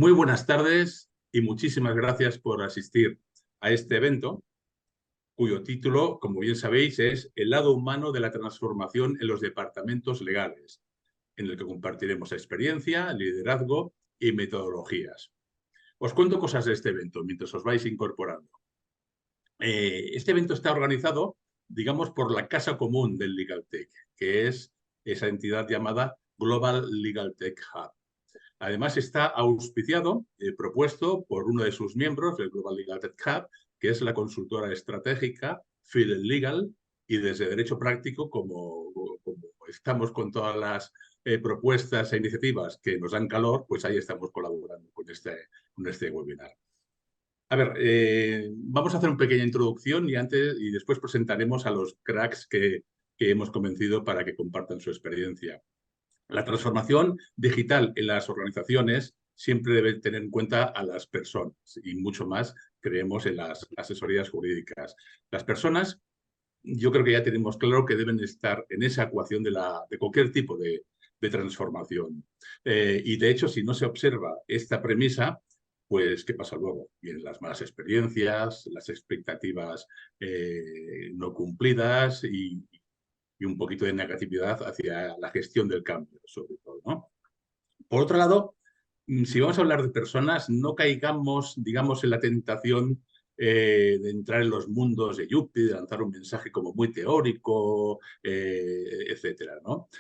Muy buenas tardes y muchísimas gracias por asistir a este evento, cuyo título, como bien sabéis, es El lado humano de la transformación en los departamentos legales, en el que compartiremos experiencia, liderazgo y metodologías. Os cuento cosas de este evento mientras os vais incorporando. Este evento está organizado, digamos, por la Casa Común del LegalTech, que es esa entidad llamada Global Legal Tech Hub. Además, está auspiciado, propuesto por uno de sus miembros del Global Legal Tech Hub, que es la consultora estratégica Fidel Legal, y desde Derecho Práctico, como estamos con todas las propuestas e iniciativas que nos dan calor, pues ahí estamos colaborando con este webinar. A ver, vamos a hacer una pequeña introducción y después presentaremos a los cracks que hemos convencido para que compartan su experiencia. La transformación digital en las organizaciones siempre debe tener en cuenta a las personas y mucho más creemos en las asesorías jurídicas. Las personas, yo creo que ya tenemos claro que deben estar en esa ecuación de cualquier tipo de transformación. Y de hecho, si no se observa esta premisa, pues, ¿qué pasa luego? Vienen las malas experiencias, las expectativas no cumplidas y un poquito de negatividad hacia la gestión del cambio, sobre todo, ¿no? Por otro lado, si vamos a hablar de personas, no caigamos, digamos, en la tentación de entrar en los mundos de Yuppie, de lanzar un mensaje como muy teórico, etcétera, ¿no?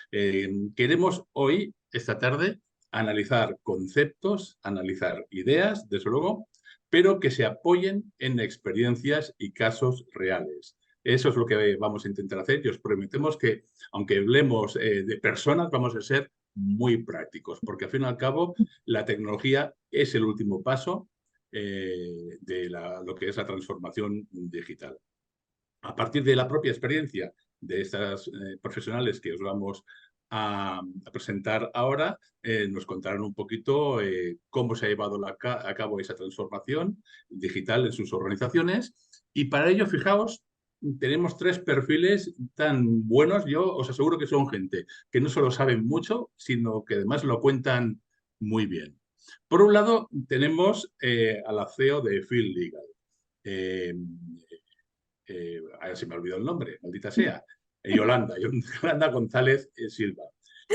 Queremos hoy, esta tarde, analizar conceptos, analizar ideas, desde luego, pero que se apoyen en experiencias y casos reales. Eso es lo que vamos a intentar hacer y os prometemos que, aunque hablemos de personas, vamos a ser muy prácticos, porque al fin y al cabo la tecnología es el último paso de lo que es la transformación digital. A partir de la propia experiencia de estas profesionales que os vamos a presentar ahora, nos contarán un poquito cómo se ha llevado a cabo esa transformación digital en sus organizaciones. Y para ello, fijaos, tenemos tres perfiles tan buenos. Yo os aseguro que son gente que no solo saben mucho, sino que además lo cuentan muy bien. Por un lado, tenemos a la CEO de Field Legal. Ahora se me olvidó el nombre, maldita sea. Yolanda González Silva.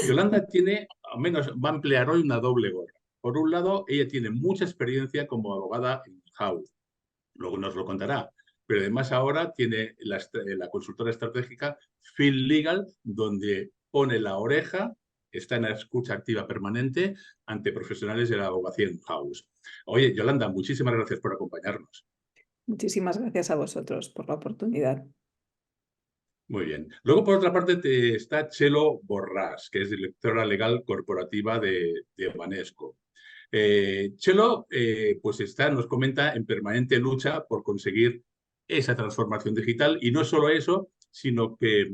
Yolanda tiene, al menos va a emplear hoy una doble gorra. Por un lado, ella tiene mucha experiencia como abogada en house, luego nos lo contará, pero además ahora tiene la consultora estratégica Field Legal, donde pone la oreja, está en la escucha activa permanente ante profesionales de la abogacía en house. Oye, Yolanda, muchísimas gracias por acompañarnos. Muchísimas gracias a vosotros por la oportunidad. Muy bien. Luego, por otra parte, está Chelo Borràs, que es directora legal corporativa de Banesco. Chelo, pues nos comenta en permanente lucha por conseguir esa transformación digital y no solo eso, sino que,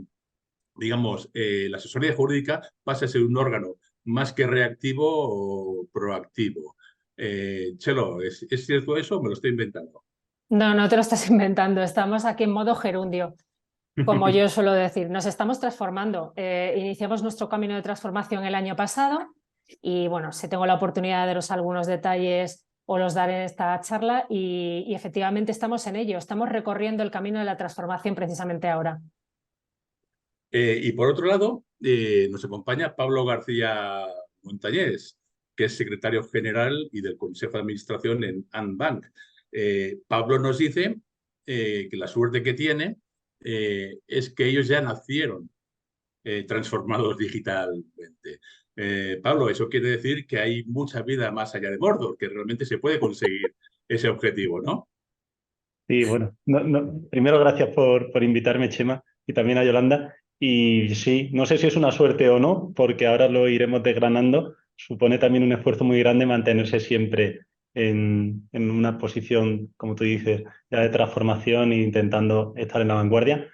digamos, la asesoría jurídica pasa a ser un órgano más que reactivo o proactivo. Chelo, ¿es cierto eso o me lo estoy inventando? No, no te lo estás inventando, estamos aquí en modo gerundio, como yo suelo decir, nos estamos transformando. Iniciamos nuestro camino de transformación el año pasado y bueno, si tengo la oportunidad de daros algunos detalles os los daré en esta charla y efectivamente estamos en ello, estamos recorriendo el camino de la transformación precisamente ahora. Y por otro lado, nos acompaña Pablo García Montañés, que es secretario general y del Consejo de Administración en Anbank. Pablo nos dice que la suerte que tiene es que ellos ya nacieron transformados digitalmente. Pablo, eso quiere decir que hay mucha vida más allá de Mordor, que realmente se puede conseguir ese objetivo, ¿no? Sí, bueno, primero gracias por invitarme, Chema, y también a Yolanda. Y sí, no sé si es una suerte o no, porque ahora lo iremos desgranando. Supone también un esfuerzo muy grande mantenerse siempre en una posición, como tú dices, ya de transformación e intentando estar en la vanguardia.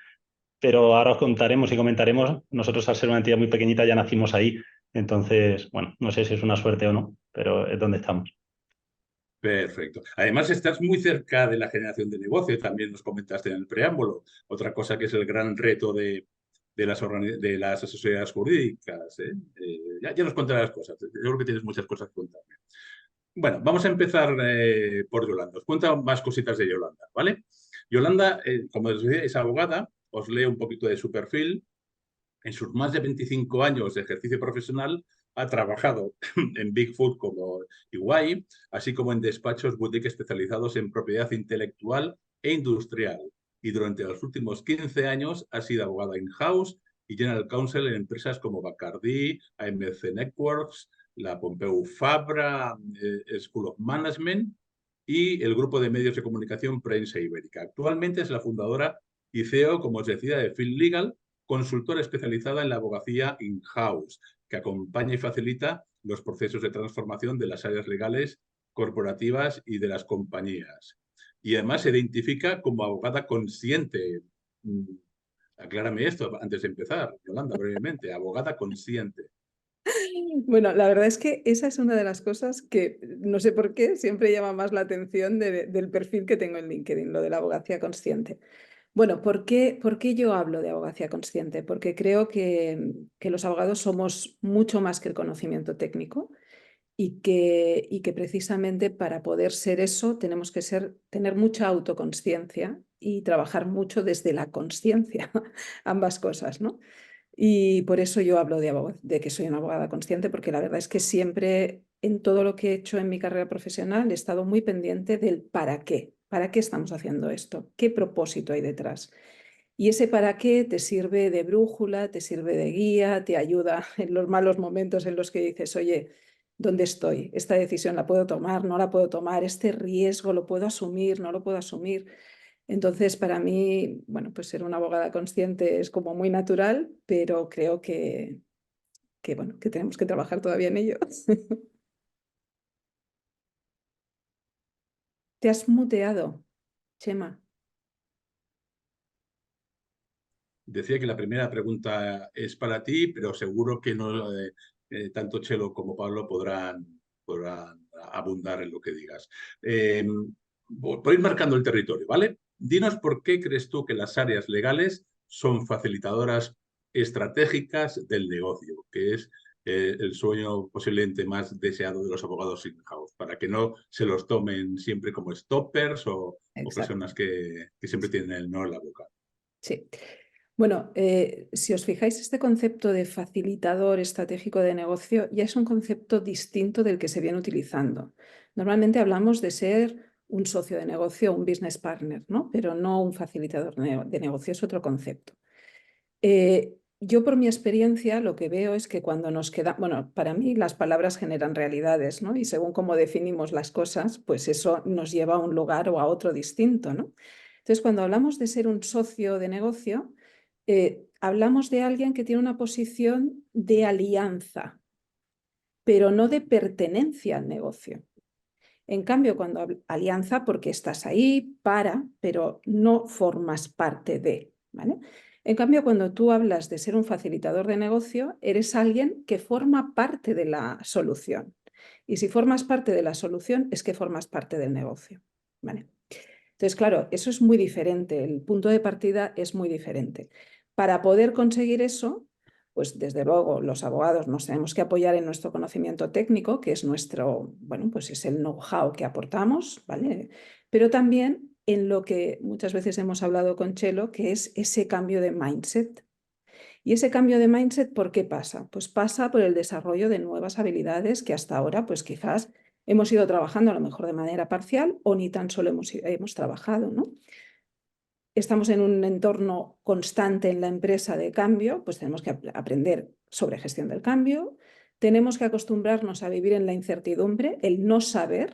Pero ahora os contaremos y comentaremos, nosotros al ser una entidad muy pequeñita ya nacimos ahí. Entonces, bueno, no sé si es una suerte o no, pero es donde estamos. Perfecto. Además, estás muy cerca de la generación de negocio, también nos comentaste en el preámbulo. Otra cosa que es el gran reto de las asesorías jurídicas. Ya nos contarás cosas. Yo creo que tienes muchas cosas que contarme. Bueno, vamos a empezar por Yolanda. Os cuento más cositas de Yolanda, ¿vale? Yolanda, como os decía, es abogada. Os leo un poquito de su perfil. En sus más de 25 años de ejercicio profesional, ha trabajado en Big Four como EY, así como en despachos boutique especializados en propiedad intelectual e industrial. Y durante los últimos 15 años ha sido abogada in-house y general counsel en empresas como Bacardi, AMC Networks, la Pompeu Fabra, School of Management y el grupo de medios de comunicación Prensa Ibérica. Actualmente es la fundadora y CEO, como os decía, de Field Legal, consultora especializada en la abogacía in-house, que acompaña y facilita los procesos de transformación de las áreas legales, corporativas y de las compañías. Y además se identifica como abogada consciente. Aclárame esto antes de empezar, Yolanda, brevemente. Abogada consciente. Bueno, la verdad es que esa es una de las cosas que no sé por qué siempre llama más la atención del perfil que tengo en LinkedIn, lo de la abogacía consciente. Bueno, por qué yo hablo de abogacía consciente? Porque creo que los abogados somos mucho más que el conocimiento técnico y que precisamente para poder ser eso tenemos que tener mucha autoconsciencia y trabajar mucho desde la consciencia, ambas cosas, ¿no? Y por eso yo hablo de que soy una abogada consciente, porque la verdad es que siempre en todo lo que he hecho en mi carrera profesional he estado muy pendiente del para qué estamos haciendo esto, qué propósito hay detrás. Y ese para qué te sirve de brújula, te sirve de guía, te ayuda en los malos momentos en los que dices, oye, ¿dónde estoy? ¿Esta decisión la puedo tomar? ¿No la puedo tomar? ¿Este riesgo lo puedo asumir? ¿No lo puedo asumir? Entonces, para mí, bueno, pues ser una abogada consciente es como muy natural, pero creo bueno, que tenemos que trabajar todavía en ello. Te has muteado, Chema. Decía que la primera pregunta es para ti, pero seguro que no, tanto Chelo como Pablo podrán abundar en lo que digas. Por ir marcando el territorio, ¿vale? Dinos por qué crees tú que las áreas legales son facilitadoras estratégicas del negocio, que es el sueño posiblemente más deseado de los abogados in-house, para que no se los tomen siempre como stoppers o Exacto. personas que siempre tienen el no en la boca. Sí. Bueno, si os fijáis, este concepto de facilitador estratégico de negocio ya es un concepto distinto del que se viene utilizando. Normalmente hablamos de ser un socio de negocio, un business partner, ¿no? Pero no un facilitador de negocio, es otro concepto. Yo por mi experiencia lo que veo es que cuando nos queda, bueno, para mí las palabras generan realidades, ¿no? Y según cómo definimos las cosas, pues eso nos lleva a un lugar o a otro distinto, ¿no? Entonces, cuando hablamos de ser un socio de negocio, hablamos de alguien que tiene una posición de alianza, pero no de pertenencia al negocio. En cambio, cuando alianza, porque estás ahí pero no formas parte de, ¿vale? En cambio, cuando tú hablas de ser un facilitador de negocio, eres alguien que forma parte de la solución. Y si formas parte de la solución, es que formas parte del negocio, ¿vale? Entonces, claro, eso es muy diferente, el punto de partida es muy diferente. Para poder conseguir eso, pues desde luego los abogados nos tenemos que apoyar en nuestro conocimiento técnico, que es nuestro, bueno, pues es el know-how que aportamos, ¿vale? Pero también en lo que muchas veces hemos hablado con Chelo, que es ese cambio de mindset. Y ese cambio de mindset, ¿por qué pasa? Pues pasa por el desarrollo de nuevas habilidades que hasta ahora, pues quizás hemos ido trabajando a lo mejor de manera parcial o ni tan solo hemos trabajado, ¿no? Estamos en un entorno constante en la empresa de cambio, pues tenemos que aprender sobre gestión del cambio, tenemos que acostumbrarnos a vivir en la incertidumbre, el no saber,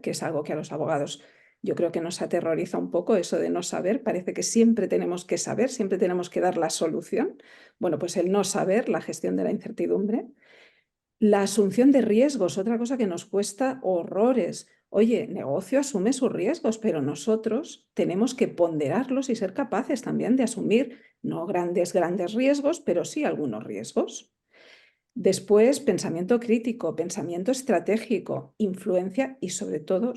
que es algo que a los abogados yo creo que nos aterroriza un poco, eso de no saber, parece que siempre tenemos que saber, siempre tenemos que dar la solución. Bueno, pues el no saber, la gestión de la incertidumbre. La asunción de riesgos, otra cosa que nos cuesta horrores. Oye, negocio asume sus riesgos, pero nosotros tenemos que ponderarlos y ser capaces también de asumir no grandes riesgos, pero sí algunos riesgos. Después, pensamiento crítico, pensamiento estratégico, influencia y sobre todo,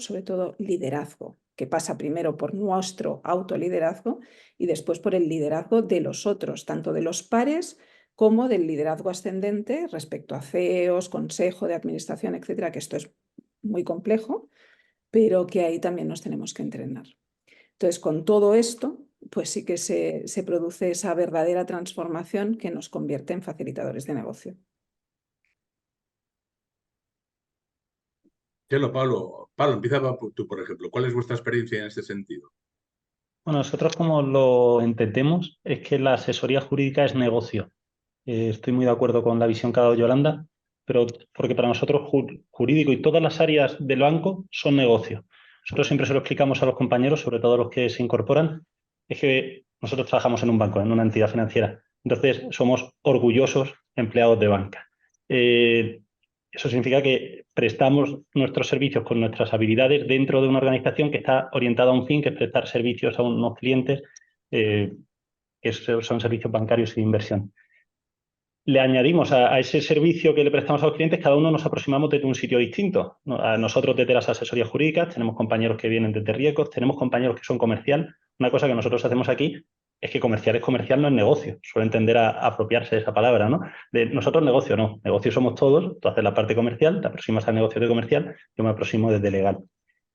liderazgo, que pasa primero por nuestro autoliderazgo y después por el liderazgo de los otros, tanto de los pares como del liderazgo ascendente respecto a CEOs, consejo de administración, etcétera, que esto es muy complejo, pero que ahí también nos tenemos que entrenar. Entonces, con todo esto, pues sí que se produce esa verdadera transformación que nos convierte en facilitadores de negocio. Chelo, Pablo, empieza tú, por ejemplo. ¿Cuál es vuestra experiencia en este sentido? Bueno, nosotros como lo entendemos es que la asesoría jurídica es negocio. Estoy muy de acuerdo con la visión que ha dado Yolanda, pero porque para nosotros jurídico y todas las áreas del banco son negocio. Nosotros siempre se lo explicamos a los compañeros, sobre todo a los que se incorporan, es que nosotros trabajamos en un banco, en una entidad financiera. Entonces, somos orgullosos empleados de banca. Eso significa que prestamos nuestros servicios con nuestras habilidades dentro de una organización que está orientada a un fin, que es prestar servicios a unos clientes, que son servicios bancarios y de inversión. Le añadimos a ese servicio que le prestamos a los clientes, cada uno nos aproximamos desde un sitio distinto. A nosotros desde las asesorías jurídicas, tenemos compañeros que vienen desde riesgos, tenemos compañeros que son comercial. Una cosa que nosotros hacemos aquí es que comercial es comercial, no es negocio. Suelen tender a apropiarse de esa palabra, ¿no? De nosotros negocio no, negocio somos todos, tú haces la parte comercial, te aproximas al negocio de comercial, yo me aproximo desde legal.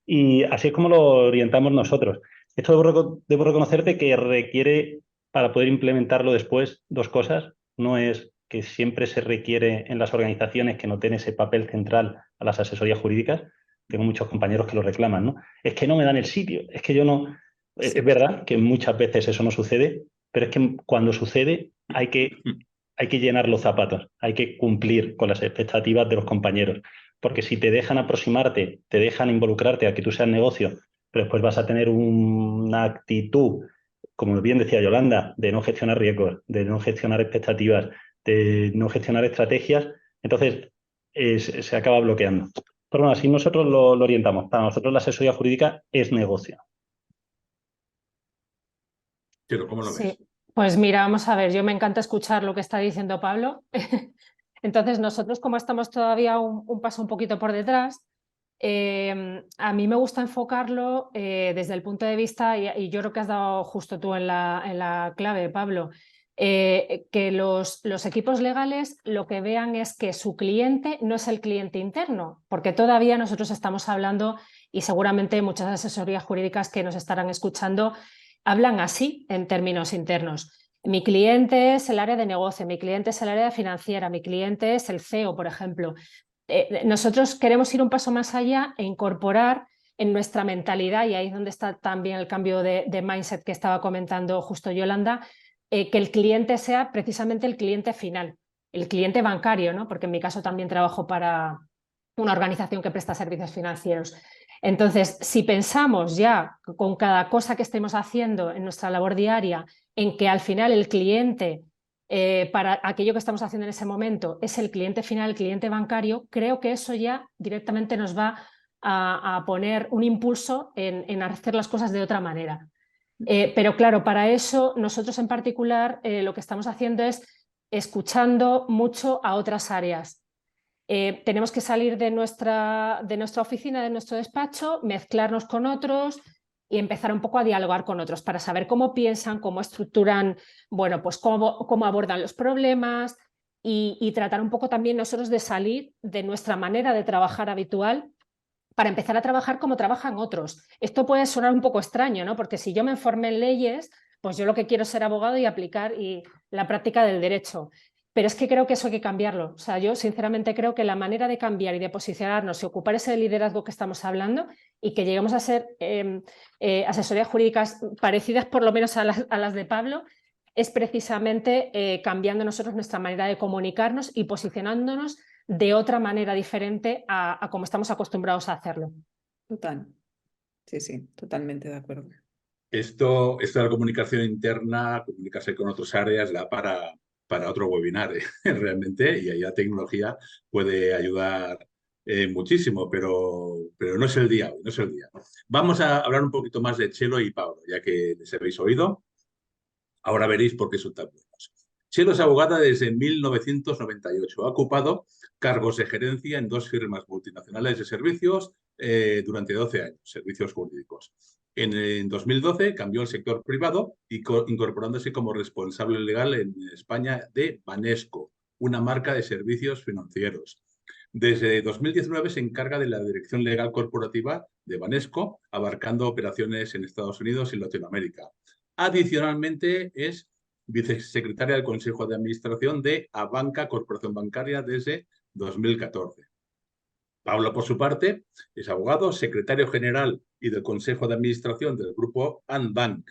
Y así es como lo orientamos nosotros. Esto debo reconocerte que requiere, para poder implementarlo después, dos cosas. No es que siempre se requiere en las organizaciones que no den ese papel central a las asesorías jurídicas. Tengo muchos compañeros que lo reclaman, ¿no? Es que no me dan el sitio, es que yo no... Es verdad que muchas veces eso no sucede, pero es que cuando sucede hay que llenar los zapatos, hay que cumplir con las expectativas de los compañeros. Porque si te dejan aproximarte, te dejan involucrarte a que tú seas negocio, pero después vas a tener una actitud, como bien decía Yolanda, de no gestionar riesgos, de no gestionar expectativas, de no gestionar estrategias, entonces se acaba bloqueando. Pero bueno, así nosotros lo orientamos. Para nosotros la asesoría jurídica es negocio. Chelo, ¿cómo lo ves? Sí, pues mira, vamos a ver, yo me encanta escuchar lo que está diciendo Pablo. Entonces, nosotros como estamos todavía un paso un poquito por detrás, a mí me gusta enfocarlo desde el punto de vista, y yo creo que has dado justo tú en la clave, Pablo, que los equipos legales lo que vean es que su cliente no es el cliente interno, porque todavía nosotros estamos hablando, y seguramente muchas asesorías jurídicas que nos estarán escuchando hablan así en términos internos. Mi cliente es el área de negocio, mi cliente es el área financiera, mi cliente es el CEO, por ejemplo. Nosotros queremos ir un paso más allá e incorporar en nuestra mentalidad, y ahí es donde está también el cambio de mindset que estaba comentando justo Yolanda, que el cliente sea precisamente el cliente final, el cliente bancario, ¿no? Porque en mi caso también trabajo para una organización que presta servicios financieros. Entonces, si pensamos ya con cada cosa que estemos haciendo en nuestra labor diaria, en que al final el cliente, para aquello que estamos haciendo en ese momento, es el cliente final, el cliente bancario, creo que eso ya directamente nos va a poner un impulso en hacer las cosas de otra manera. Pero claro, para eso nosotros en particular lo que estamos haciendo es escuchando mucho a otras áreas. Tenemos que salir de nuestra oficina, de nuestro despacho, mezclarnos con otros y empezar un poco a dialogar con otros para saber cómo piensan, cómo estructuran, bueno, pues cómo abordan los problemas y tratar un poco también nosotros de salir de nuestra manera de trabajar habitual para empezar a trabajar como trabajan otros. Esto puede sonar un poco extraño, ¿no? Porque si yo me formé en leyes, pues yo lo que quiero es ser abogado y aplicar la práctica del derecho. Pero es que creo que eso hay que cambiarlo. O sea, yo sinceramente creo que la manera de cambiar y de posicionarnos y ocupar ese liderazgo que estamos hablando y que lleguemos a ser asesorías jurídicas parecidas por lo menos a las de Pablo, es precisamente cambiando nosotros nuestra manera de comunicarnos y posicionándonos de otra manera diferente a como estamos acostumbrados a hacerlo. Total. Sí, sí, totalmente de acuerdo. Esto de la comunicación interna, comunicarse con otras áreas, da para otro webinar, realmente, y ahí la tecnología puede ayudar muchísimo, pero no es el día hoy, no es el día. Vamos a hablar un poquito más de Chelo y Pablo, ya que les habéis oído. Ahora veréis por qué son tan buenos. Chelo es abogada desde 1998. Ha ocupado cargos de gerencia en 2 firmas multinacionales de servicios durante 12 años, servicios jurídicos. En 2012 cambió al sector privado, incorporándose como responsable legal en España de Banesco, una marca de servicios financieros. Desde 2019 se encarga de la dirección legal corporativa de Banesco, abarcando operaciones en Estados Unidos y Latinoamérica. Adicionalmente, es vicesecretaria del Consejo de Administración de Abanca Corporación Bancaria desde 2014. Pablo, por su parte, es abogado, secretario general y del Consejo de Administración del grupo Andbank.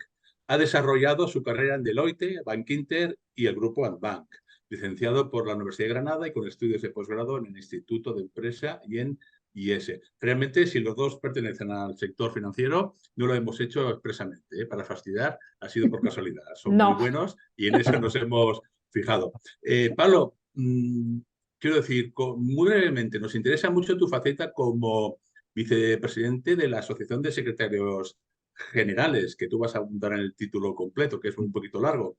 Ha desarrollado su carrera en Deloitte, Bankinter y el grupo Andbank. Licenciado por la Universidad de Granada y con estudios de posgrado en el Instituto de Empresa y en IES. Realmente, si los dos pertenecen al sector financiero, no lo hemos hecho expresamente, para fastidiar, ha sido por casualidad. Son muy buenos y en eso nos hemos fijado. Pablo, quiero decir, muy brevemente, nos interesa mucho tu faceta como vicepresidente de la Asociación de Secretarios Generales, que tú vas a apuntar en el título completo, que es un poquito largo.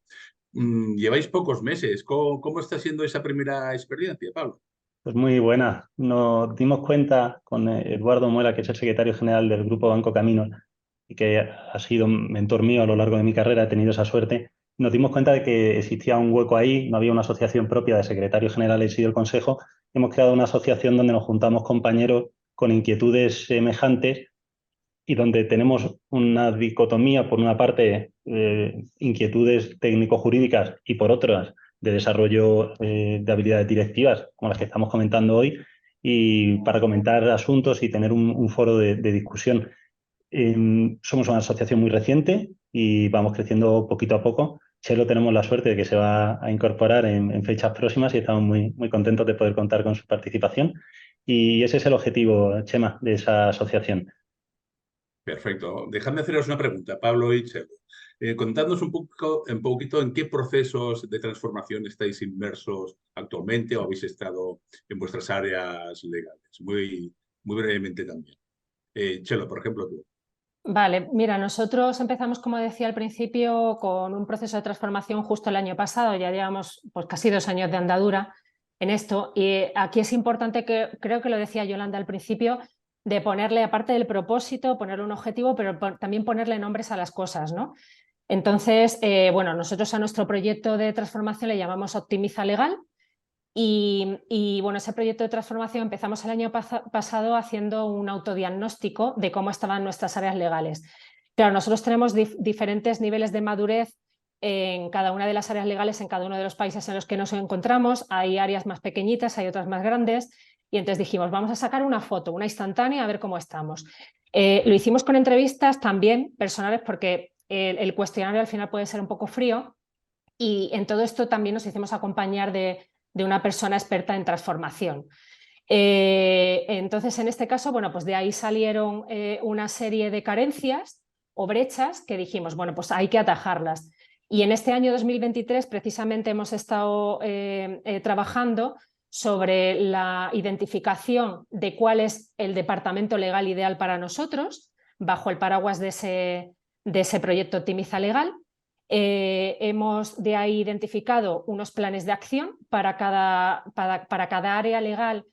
Lleváis pocos meses. ¿Cómo está siendo esa primera experiencia, Pablo? Pues muy buena. Nos dimos cuenta con Eduardo Muela, que es el secretario general del Grupo Banco Camino y que ha sido un mentor mío a lo largo de mi carrera, he tenido esa suerte. Nos dimos cuenta de que existía un hueco ahí, no había una asociación propia de secretarios generales y del Consejo. Hemos creado una asociación donde nos juntamos compañeros con inquietudes semejantes y donde tenemos una dicotomía, por una parte, inquietudes técnico-jurídicas y por otras, de desarrollo de habilidades directivas, como las que estamos comentando hoy, y para comentar asuntos y tener un foro de discusión. Somos una asociación muy reciente y vamos creciendo poquito a poco. Chelo tenemos la suerte de que se va a incorporar en fechas próximas y estamos muy, muy contentos de poder contar con su participación. Y ese es el objetivo, Chema, de esa asociación. Perfecto. Dejadme haceros una pregunta, Pablo y Chelo. Contadnos un poquito en qué procesos de transformación estáis inmersos actualmente o habéis estado en vuestras áreas legales. Muy brevemente también. Chelo, por ejemplo, tú. Vale, mira, nosotros empezamos, como decía al principio, con un proceso de transformación justo el año pasado, ya llevamos pues casi 2 años de andadura en esto y aquí es importante, que creo que lo decía Yolanda al principio, de ponerle, aparte del propósito, ponerle un objetivo, pero también ponerle nombres a las cosas, ¿no? Entonces, bueno, nosotros a nuestro proyecto de transformación le llamamos Optimiza Legal. Y bueno, ese proyecto de transformación empezamos el año pasado haciendo un autodiagnóstico de cómo estaban nuestras áreas legales. Claro, nosotros tenemos diferentes niveles de madurez en cada una de las áreas legales, en cada uno de los países en los que nos encontramos. Hay áreas más pequeñitas, hay otras más grandes. Y entonces dijimos, vamos a sacar una foto, una instantánea, a ver cómo estamos. Lo hicimos con entrevistas también personales, porque el cuestionario al final puede ser un poco frío. Y en todo esto también nos hicimos acompañar de una persona experta en transformación. Entonces, en este caso, bueno, pues de ahí salieron una serie de carencias o brechas que dijimos, bueno, pues hay que atajarlas. Y en este año 2023 precisamente hemos estado trabajando sobre la identificación de cuál es el departamento legal ideal para nosotros, bajo el paraguas de ese proyecto Optimiza Legal. Hemos de ahí identificado unos planes de acción para cada área legal,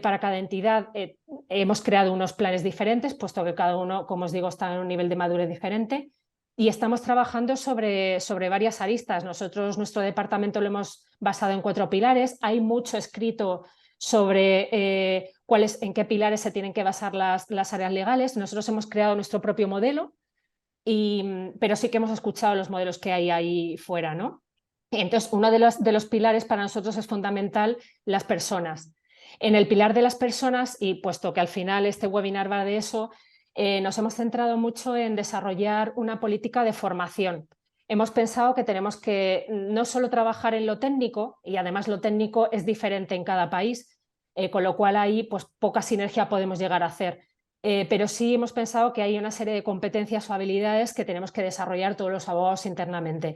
para cada entidad. Hemos creado unos planes diferentes, puesto que cada uno, como os digo, está en un nivel de madurez diferente. Y estamos trabajando sobre varias aristas. Nosotros, nuestro departamento lo hemos basado en 4 pilares. Hay mucho escrito sobre en qué pilares se tienen que basar las áreas legales. Nosotros hemos creado nuestro propio modelo, pero sí que hemos escuchado los modelos que hay ahí fuera, ¿no? Entonces, uno de los pilares para nosotros es fundamental, las personas. En el pilar de las personas, y puesto que al final este webinar va de eso, nos hemos centrado mucho en desarrollar una política de formación. Hemos pensado que tenemos que no solo trabajar en lo técnico, y además lo técnico es diferente en cada país, con lo cual ahí pues poca sinergia podemos llegar a hacer. Pero sí hemos pensado que hay una serie de competencias o habilidades que tenemos que desarrollar todos los abogados internamente.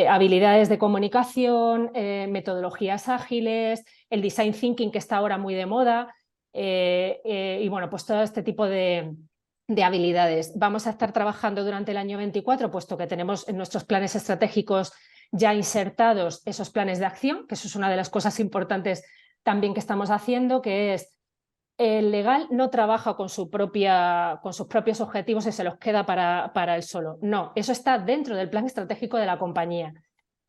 Habilidades de comunicación, metodologías ágiles, el design thinking, que está ahora muy de moda, y bueno, pues todo este tipo de habilidades. Vamos a estar trabajando durante el año 24, puesto que tenemos en nuestros planes estratégicos ya insertados esos planes de acción, que eso es una de las cosas importantes también que estamos haciendo, que es el legal no trabaja con sus propios objetivos y se los queda para él solo. No, eso está dentro del plan estratégico de la compañía.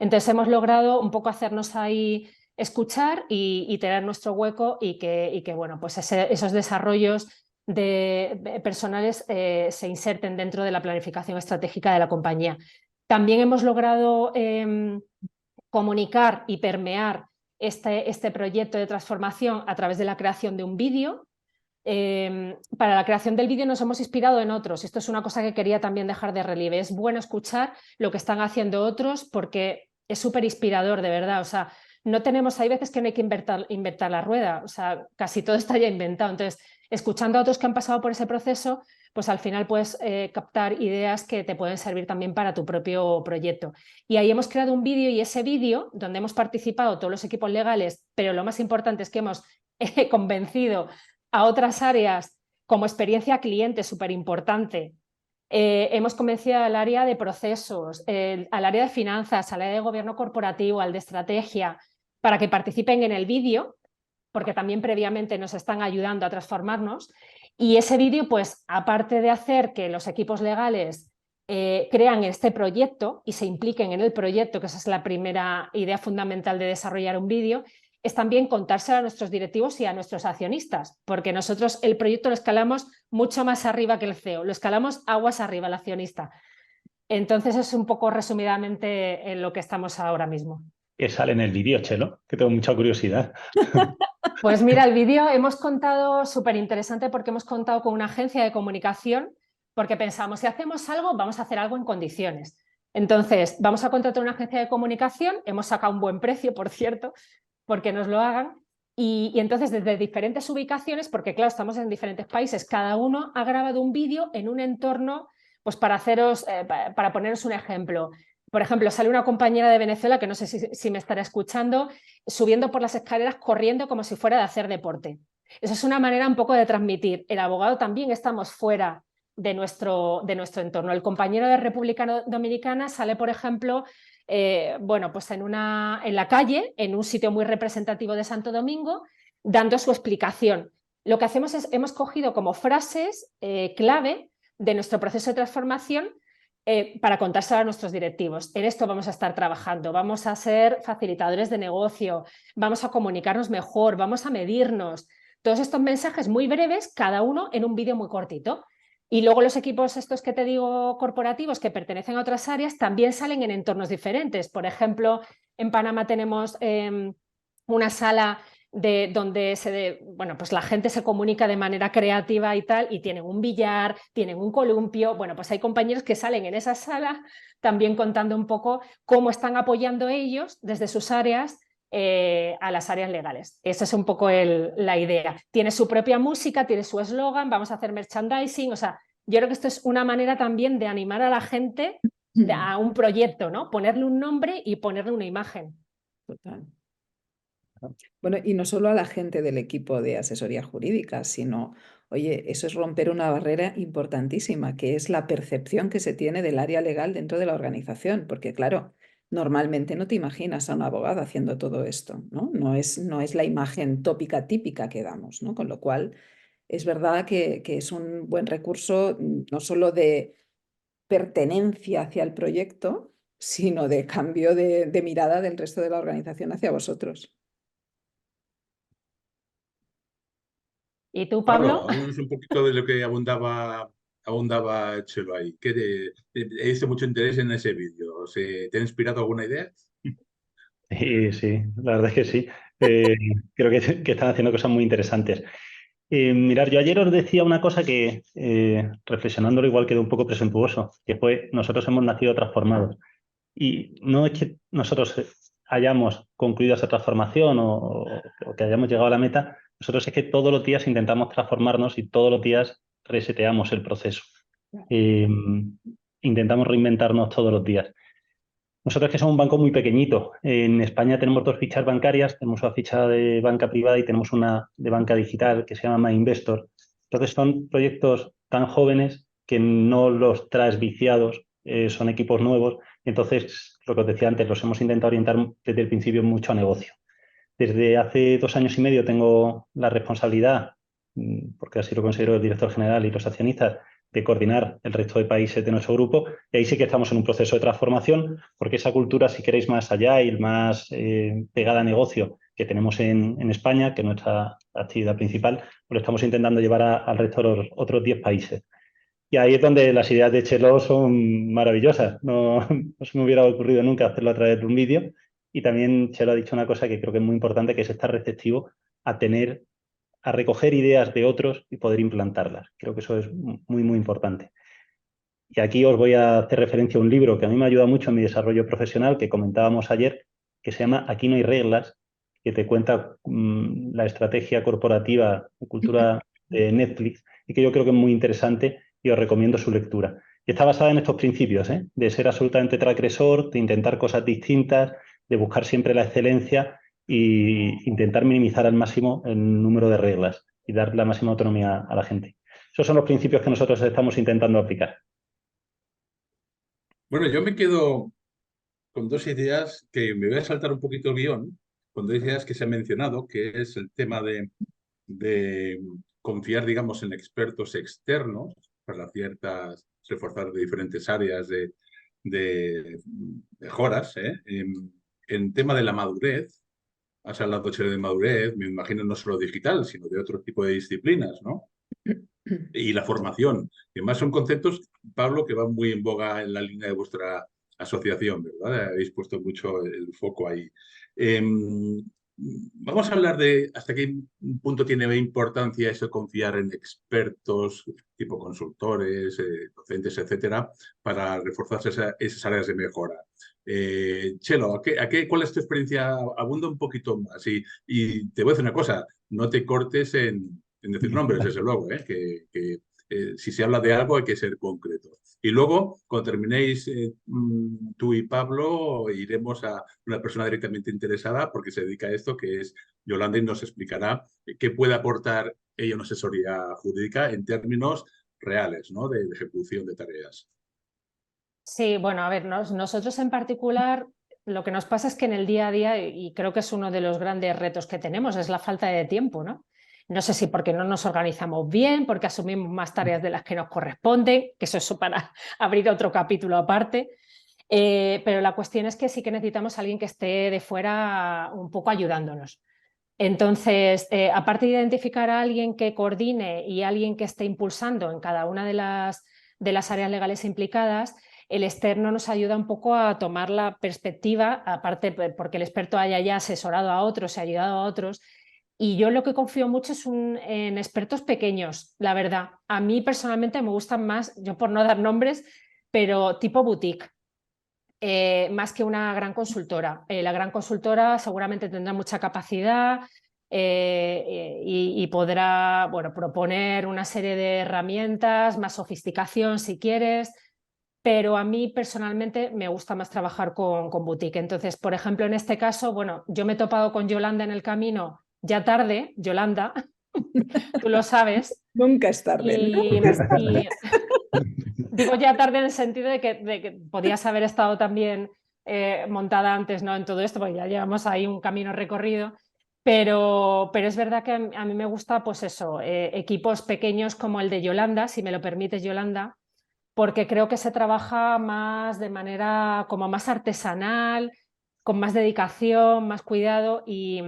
Entonces hemos logrado un poco hacernos ahí escuchar y tener nuestro hueco y que bueno, pues esos desarrollos personales se inserten dentro de la planificación estratégica de la compañía. También hemos logrado comunicar y permear este proyecto de transformación a través de la creación de un vídeo. Para la creación del vídeo nos hemos inspirado en otros. Esto es una cosa que quería también dejar de relieve. Es bueno escuchar lo que están haciendo otros porque es súper inspirador, de verdad. O sea, hay veces que no hay que inventar la rueda. O sea, casi todo está ya inventado. Entonces, escuchando a otros que han pasado por ese proceso, pues al final puedes captar ideas que te pueden servir también para tu propio proyecto. Y ahí hemos creado un vídeo y ese vídeo, donde hemos participado todos los equipos legales, pero lo más importante es que hemos convencido a otras áreas como experiencia cliente, súper importante. Hemos convencido al área de procesos, al área de finanzas, al área de gobierno corporativo, al de estrategia, para que participen en el vídeo, porque también previamente nos están ayudando a transformarnos. Y ese vídeo, pues, aparte de hacer que los equipos legales crean este proyecto y se impliquen en el proyecto, que esa es la primera idea fundamental de desarrollar un vídeo, es también contárselo a nuestros directivos y a nuestros accionistas, porque nosotros el proyecto lo escalamos mucho más arriba que el CEO, lo escalamos aguas arriba al accionista. Entonces es un poco resumidamente en lo que estamos ahora mismo. ¿Qué sale en el vídeo, Chelo? Que tengo mucha curiosidad. Pues mira, el vídeo hemos contado, súper interesante porque hemos contado con una agencia de comunicación, porque pensamos, si hacemos algo, vamos a hacer algo en condiciones. Entonces, vamos a contratar una agencia de comunicación, hemos sacado un buen precio, por cierto, porque nos lo hagan. Y entonces desde diferentes ubicaciones, porque claro, estamos en diferentes países, cada uno ha grabado un vídeo en un entorno, pues para poneros un ejemplo. Por ejemplo, sale una compañera de Venezuela, que no sé si me estará escuchando, subiendo por las escaleras, corriendo como si fuera de hacer deporte. Eso es una manera un poco de transmitir. El abogado también estamos fuera de nuestro entorno. El compañero de República Dominicana sale, por ejemplo, bueno, pues en la calle, en un sitio muy representativo de Santo Domingo, dando su explicación. Lo que hacemos es, hemos cogido como frases clave de nuestro proceso de transformación para contárselo a nuestros directivos. En esto vamos a estar trabajando, vamos a ser facilitadores de negocio, vamos a comunicarnos mejor, vamos a medirnos. Todos estos mensajes muy breves, cada uno en un vídeo muy cortito. Y luego los equipos estos que te digo corporativos que pertenecen a otras áreas también salen en entornos diferentes. Por ejemplo, en Panamá tenemos una sala donde bueno, pues la gente se comunica de manera creativa y tal, y tienen un billar, tienen un columpio. Bueno, pues hay compañeros que salen en esa sala también contando un poco cómo están apoyando ellos desde sus áreas a las áreas legales. Esa es un poco la idea. Tiene su propia música, tiene su eslogan, vamos a hacer merchandising. O sea, yo creo que esto es una manera también de animar a la gente a un proyecto, ¿no? Ponerle un nombre y ponerle una imagen. Total. Bueno, y no solo a la gente del equipo de asesoría jurídica, sino, oye, eso es romper una barrera importantísima, que es la percepción que se tiene del área legal dentro de la organización, porque claro, normalmente no te imaginas a un abogado haciendo todo esto, ¿no? No es la imagen tópica típica que damos, ¿no? Con lo cual, es verdad que es un buen recurso no solo de pertenencia hacia el proyecto, sino de cambio de mirada del resto de la organización hacia vosotros. ¿Y tú, Pablo? Háblanos un poquito de lo que abundaba Chelo ahí. He visto mucho interés en ese vídeo. ¿Te ha inspirado alguna idea? Sí, la verdad es que sí. Creo que están haciendo cosas muy interesantes. Mirar, yo ayer os decía una cosa que, reflexionándolo, igual quedó un poco presuntuoso, que fue, nosotros hemos nacido transformados. Y no es que nosotros hayamos concluido esa transformación o que hayamos llegado a la meta, nosotros es que todos los días intentamos transformarnos y todos los días reseteamos el proceso. Intentamos reinventarnos todos los días. Nosotros que somos un banco muy pequeñito, en España tenemos 2 fichas bancarias, tenemos una ficha de banca privada y tenemos una de banca digital que se llama MyInvestor. Entonces son proyectos tan jóvenes que no los traes viciados, son equipos nuevos. Y entonces, lo que os decía antes, los hemos intentado orientar desde el principio mucho a negocio. Desde hace 2 años y medio tengo la responsabilidad porque así lo considero el director general y los accionistas, de coordinar el resto de países de nuestro grupo. Y ahí sí que estamos en un proceso de transformación, porque esa cultura, si queréis, más agile, más pegada a negocio que tenemos en España, que es nuestra actividad principal, pues lo estamos intentando llevar al resto de los otros 10 países. Y ahí es donde las ideas de Chelo son maravillosas. No, no se me hubiera ocurrido nunca hacerlo a través de un vídeo. Y también Chelo ha dicho una cosa que creo que es muy importante, que es estar receptivo a recoger ideas de otros y poder implantarlas. Creo que eso es muy, muy importante. Y aquí os voy a hacer referencia a un libro que a mí me ayuda mucho en mi desarrollo profesional, que comentábamos ayer, que se llama Aquí no hay reglas, que te cuenta la estrategia corporativa de cultura de Netflix y que yo creo que es muy interesante y os recomiendo su lectura. Y está basada en estos principios, de ser absolutamente transgresor, de intentar cosas distintas, de buscar siempre la excelencia e intentar minimizar al máximo el número de reglas y dar la máxima autonomía a la gente. Esos son los principios que nosotros estamos intentando aplicar. Bueno, yo me quedo con dos ideas que me voy a saltar un poquito el guión, con dos ideas que se han mencionado, que es el tema de confiar, digamos, en expertos externos para ciertas, reforzar de diferentes áreas de mejoras, en tema de la madurez. Has hablado, Chelo, de madurez, me imagino no solo digital, sino de otro tipo de disciplinas, ¿no? Y la formación. Y además son conceptos, Pablo, que van muy en boga en la línea de vuestra asociación, ¿verdad? Habéis puesto mucho el foco ahí. Vamos a hablar de hasta qué punto tiene importancia eso de confiar en expertos, tipo consultores, docentes, etcétera, para reforzar esas áreas de mejora. Chelo, ¿cuál es tu experiencia? Abunda un poquito más. Y te voy a decir una cosa, no te cortes en decir nombres, desde luego, si se habla de algo hay que ser concreto. Y luego, cuando terminéis tú y Pablo, iremos a una persona directamente interesada porque se dedica a esto, que es Yolanda, y nos explicará qué puede aportar ella una asesoría jurídica en términos reales, ¿no? de ejecución de tareas. Sí, bueno, a ver, nosotros en particular lo que nos pasa es que en el día a día, y creo que es uno de los grandes retos que tenemos, es la falta de tiempo, ¿no? No sé si porque no nos organizamos bien, porque asumimos más tareas de las que nos corresponden, que eso es para abrir otro capítulo aparte, pero la cuestión es que sí que necesitamos a alguien que esté de fuera un poco ayudándonos. Entonces, aparte de identificar a alguien que coordine y alguien que esté impulsando en cada una de las áreas legales implicadas, el externo nos ayuda un poco a tomar la perspectiva, aparte porque el experto haya ya asesorado a otros, se ha ayudado a otros. Y yo lo que confío mucho es en expertos pequeños, la verdad. A mí personalmente me gustan más, yo por no dar nombres, pero tipo boutique. Más que una gran consultora. La gran consultora seguramente tendrá mucha capacidad y podrá, bueno, proponer una serie de herramientas, más sofisticación si quieres, pero a mí personalmente me gusta más trabajar con boutique. Entonces, por ejemplo, en este caso, bueno, yo me he topado con Yolanda en el camino ya tarde, Yolanda, tú lo sabes. Nunca es tarde. Digo ya tarde en el sentido de que podías haber estado también montada antes, ¿no? En todo esto, porque ya llevamos ahí un camino recorrido, pero es verdad que a mí me gusta, pues eso, equipos pequeños como el de Yolanda, si me lo permites, Yolanda, porque creo que se trabaja más de manera como más artesanal, con más dedicación, más cuidado y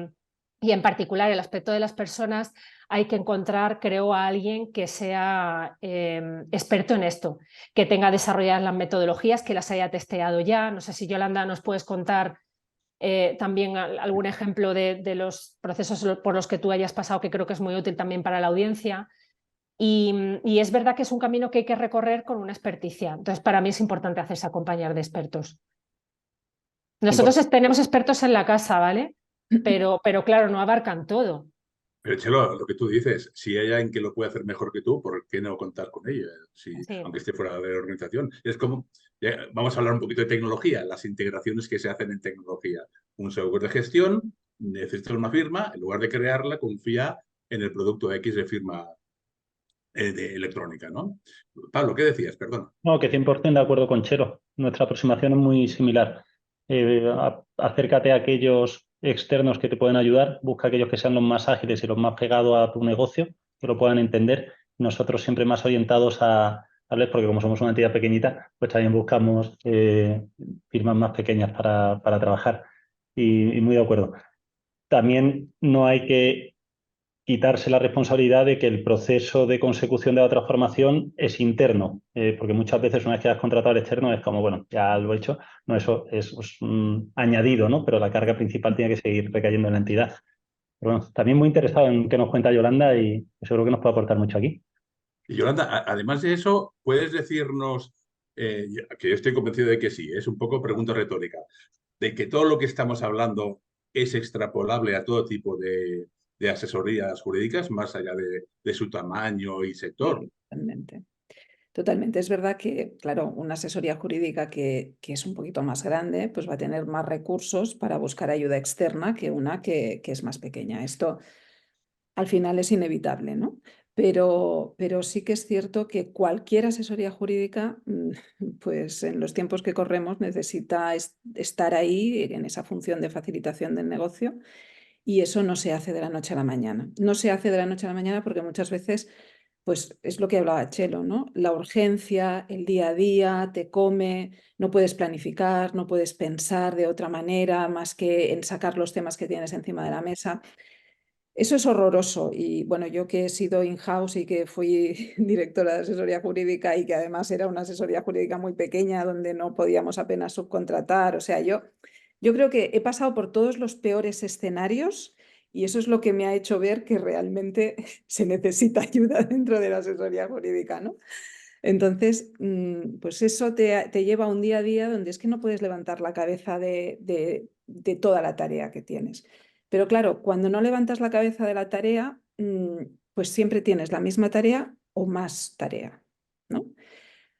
en particular el aspecto de las personas hay que encontrar, creo, a alguien que sea experto en esto, que tenga desarrolladas las metodologías, que las haya testeado ya. No sé si, Yolanda, nos puedes contar también algún ejemplo de los procesos por los que tú hayas pasado, que creo que es muy útil también para la audiencia. Y es verdad que es un camino que hay que recorrer con una experticia. Entonces, para mí es importante hacerse acompañar de expertos. Nosotros tenemos expertos en la casa, ¿vale? Pero claro, no abarcan todo. Pero Chelo, lo que tú dices, si hay alguien que lo puede hacer mejor que tú, ¿por qué no contar con ella? Sí. Aunque esté fuera de la organización. Es como, vamos a hablar un poquito de tecnología, las integraciones que se hacen en tecnología. Un software de gestión, necesita una firma, en lugar de crearla, confía en el producto X de firma de electrónica, ¿no? Pablo, ¿qué decías? Perdón. No, que 100% de acuerdo con Chelo. Nuestra aproximación es muy similar. Acércate a aquellos externos que te pueden ayudar, busca aquellos que sean los más ágiles y los más pegados a tu negocio que lo puedan entender. Nosotros siempre más orientados a tablets, porque como somos una entidad pequeñita, pues también buscamos firmas más pequeñas para trabajar. Y muy de acuerdo. También no hay que quitarse la responsabilidad de que el proceso de consecución de la transformación es interno, porque muchas veces una vez que has contratado al externo es como, bueno, ya lo he hecho, no, eso es añadido, ¿no? Pero la carga principal tiene que seguir recayendo en la entidad. Pero bueno, también muy interesado en qué nos cuenta Yolanda y seguro que nos puede aportar mucho aquí. Y Yolanda, además de eso, ¿puedes decirnos, que yo estoy convencido de que sí, es un poco pregunta retórica, de que todo lo que estamos hablando es extrapolable a todo tipo de asesorías jurídicas, más allá de su tamaño y sector? Sí, totalmente. Totalmente. Es verdad que, claro, una asesoría jurídica que es un poquito más grande, pues va a tener más recursos para buscar ayuda externa que una que es más pequeña. Esto al final es inevitable, ¿no? Pero sí que es cierto que cualquier asesoría jurídica, pues en los tiempos que corremos, necesita estar ahí en esa función de facilitación del negocio y eso no se hace de la noche a la mañana. No se hace de la noche a la mañana porque muchas veces, pues es lo que hablaba Chelo, ¿no? La urgencia, el día a día, te come, no puedes planificar, no puedes pensar de otra manera más que en sacar los temas que tienes encima de la mesa. Eso es horroroso y bueno, yo que he sido in-house y que fui directora de asesoría jurídica y que además era una asesoría jurídica muy pequeña donde no podíamos apenas subcontratar, o sea, yo creo que he pasado por todos los peores escenarios y eso es lo que me ha hecho ver que realmente se necesita ayuda dentro de la asesoría jurídica, ¿no? Entonces, pues eso te lleva a un día a día donde es que no puedes levantar la cabeza de toda la tarea que tienes. Pero claro, cuando no levantas la cabeza de la tarea, pues siempre tienes la misma tarea o más tarea, ¿no?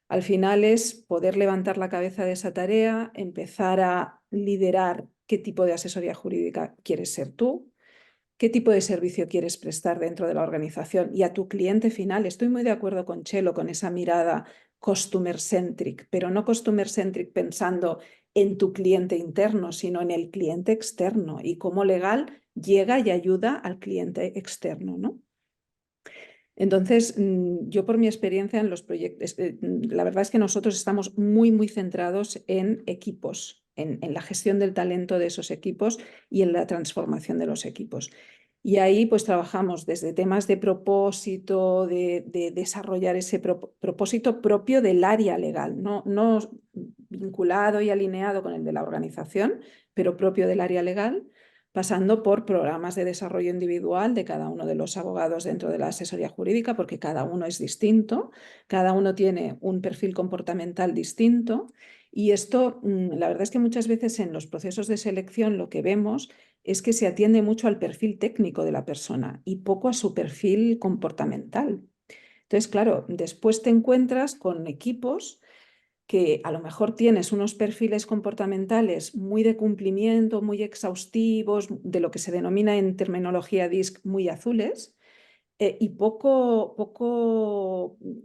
Al final es poder levantar la cabeza de esa tarea, empezar a liderar qué tipo de asesoría jurídica quieres ser tú, qué tipo de servicio quieres prestar dentro de la organización y a tu cliente final. Estoy muy de acuerdo con Chelo con esa mirada customer centric, pero no customer centric pensando en tu cliente interno, sino en el cliente externo y cómo legal llega y ayuda al cliente externo, ¿no? Entonces, yo por mi experiencia en los proyectos, la verdad es que nosotros estamos muy centrados en equipos, en la gestión del talento de esos equipos y en la transformación de los equipos. Y ahí pues trabajamos desde temas de propósito, de desarrollar ese propósito propio del área legal, no vinculado y alineado con el de la organización, pero propio del área legal, pasando por programas de desarrollo individual de cada uno de los abogados dentro de la asesoría jurídica, porque cada uno es distinto, cada uno tiene un perfil comportamental distinto. Y esto, la verdad es que muchas veces en los procesos de selección lo que vemos es que se atiende mucho al perfil técnico de la persona y poco a su perfil comportamental. Entonces, claro, después te encuentras con equipos que a lo mejor tienes unos perfiles comportamentales muy de cumplimiento, muy exhaustivos, de lo que se denomina en terminología DISC muy azules, y poco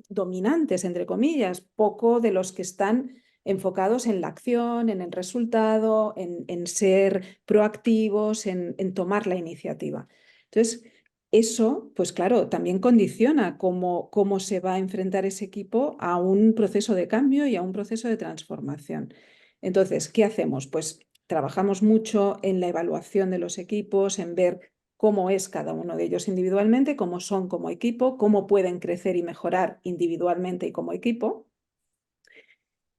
dominantes, entre comillas, poco de los que están enfocados en la acción, en el resultado, en ser proactivos, en tomar la iniciativa. Entonces, eso, pues claro, también condiciona cómo se va a enfrentar ese equipo a un proceso de cambio y a un proceso de transformación. Entonces, ¿qué hacemos? Pues trabajamos mucho en la evaluación de los equipos, en ver cómo es cada uno de ellos individualmente, cómo son como equipo, cómo pueden crecer y mejorar individualmente y como equipo,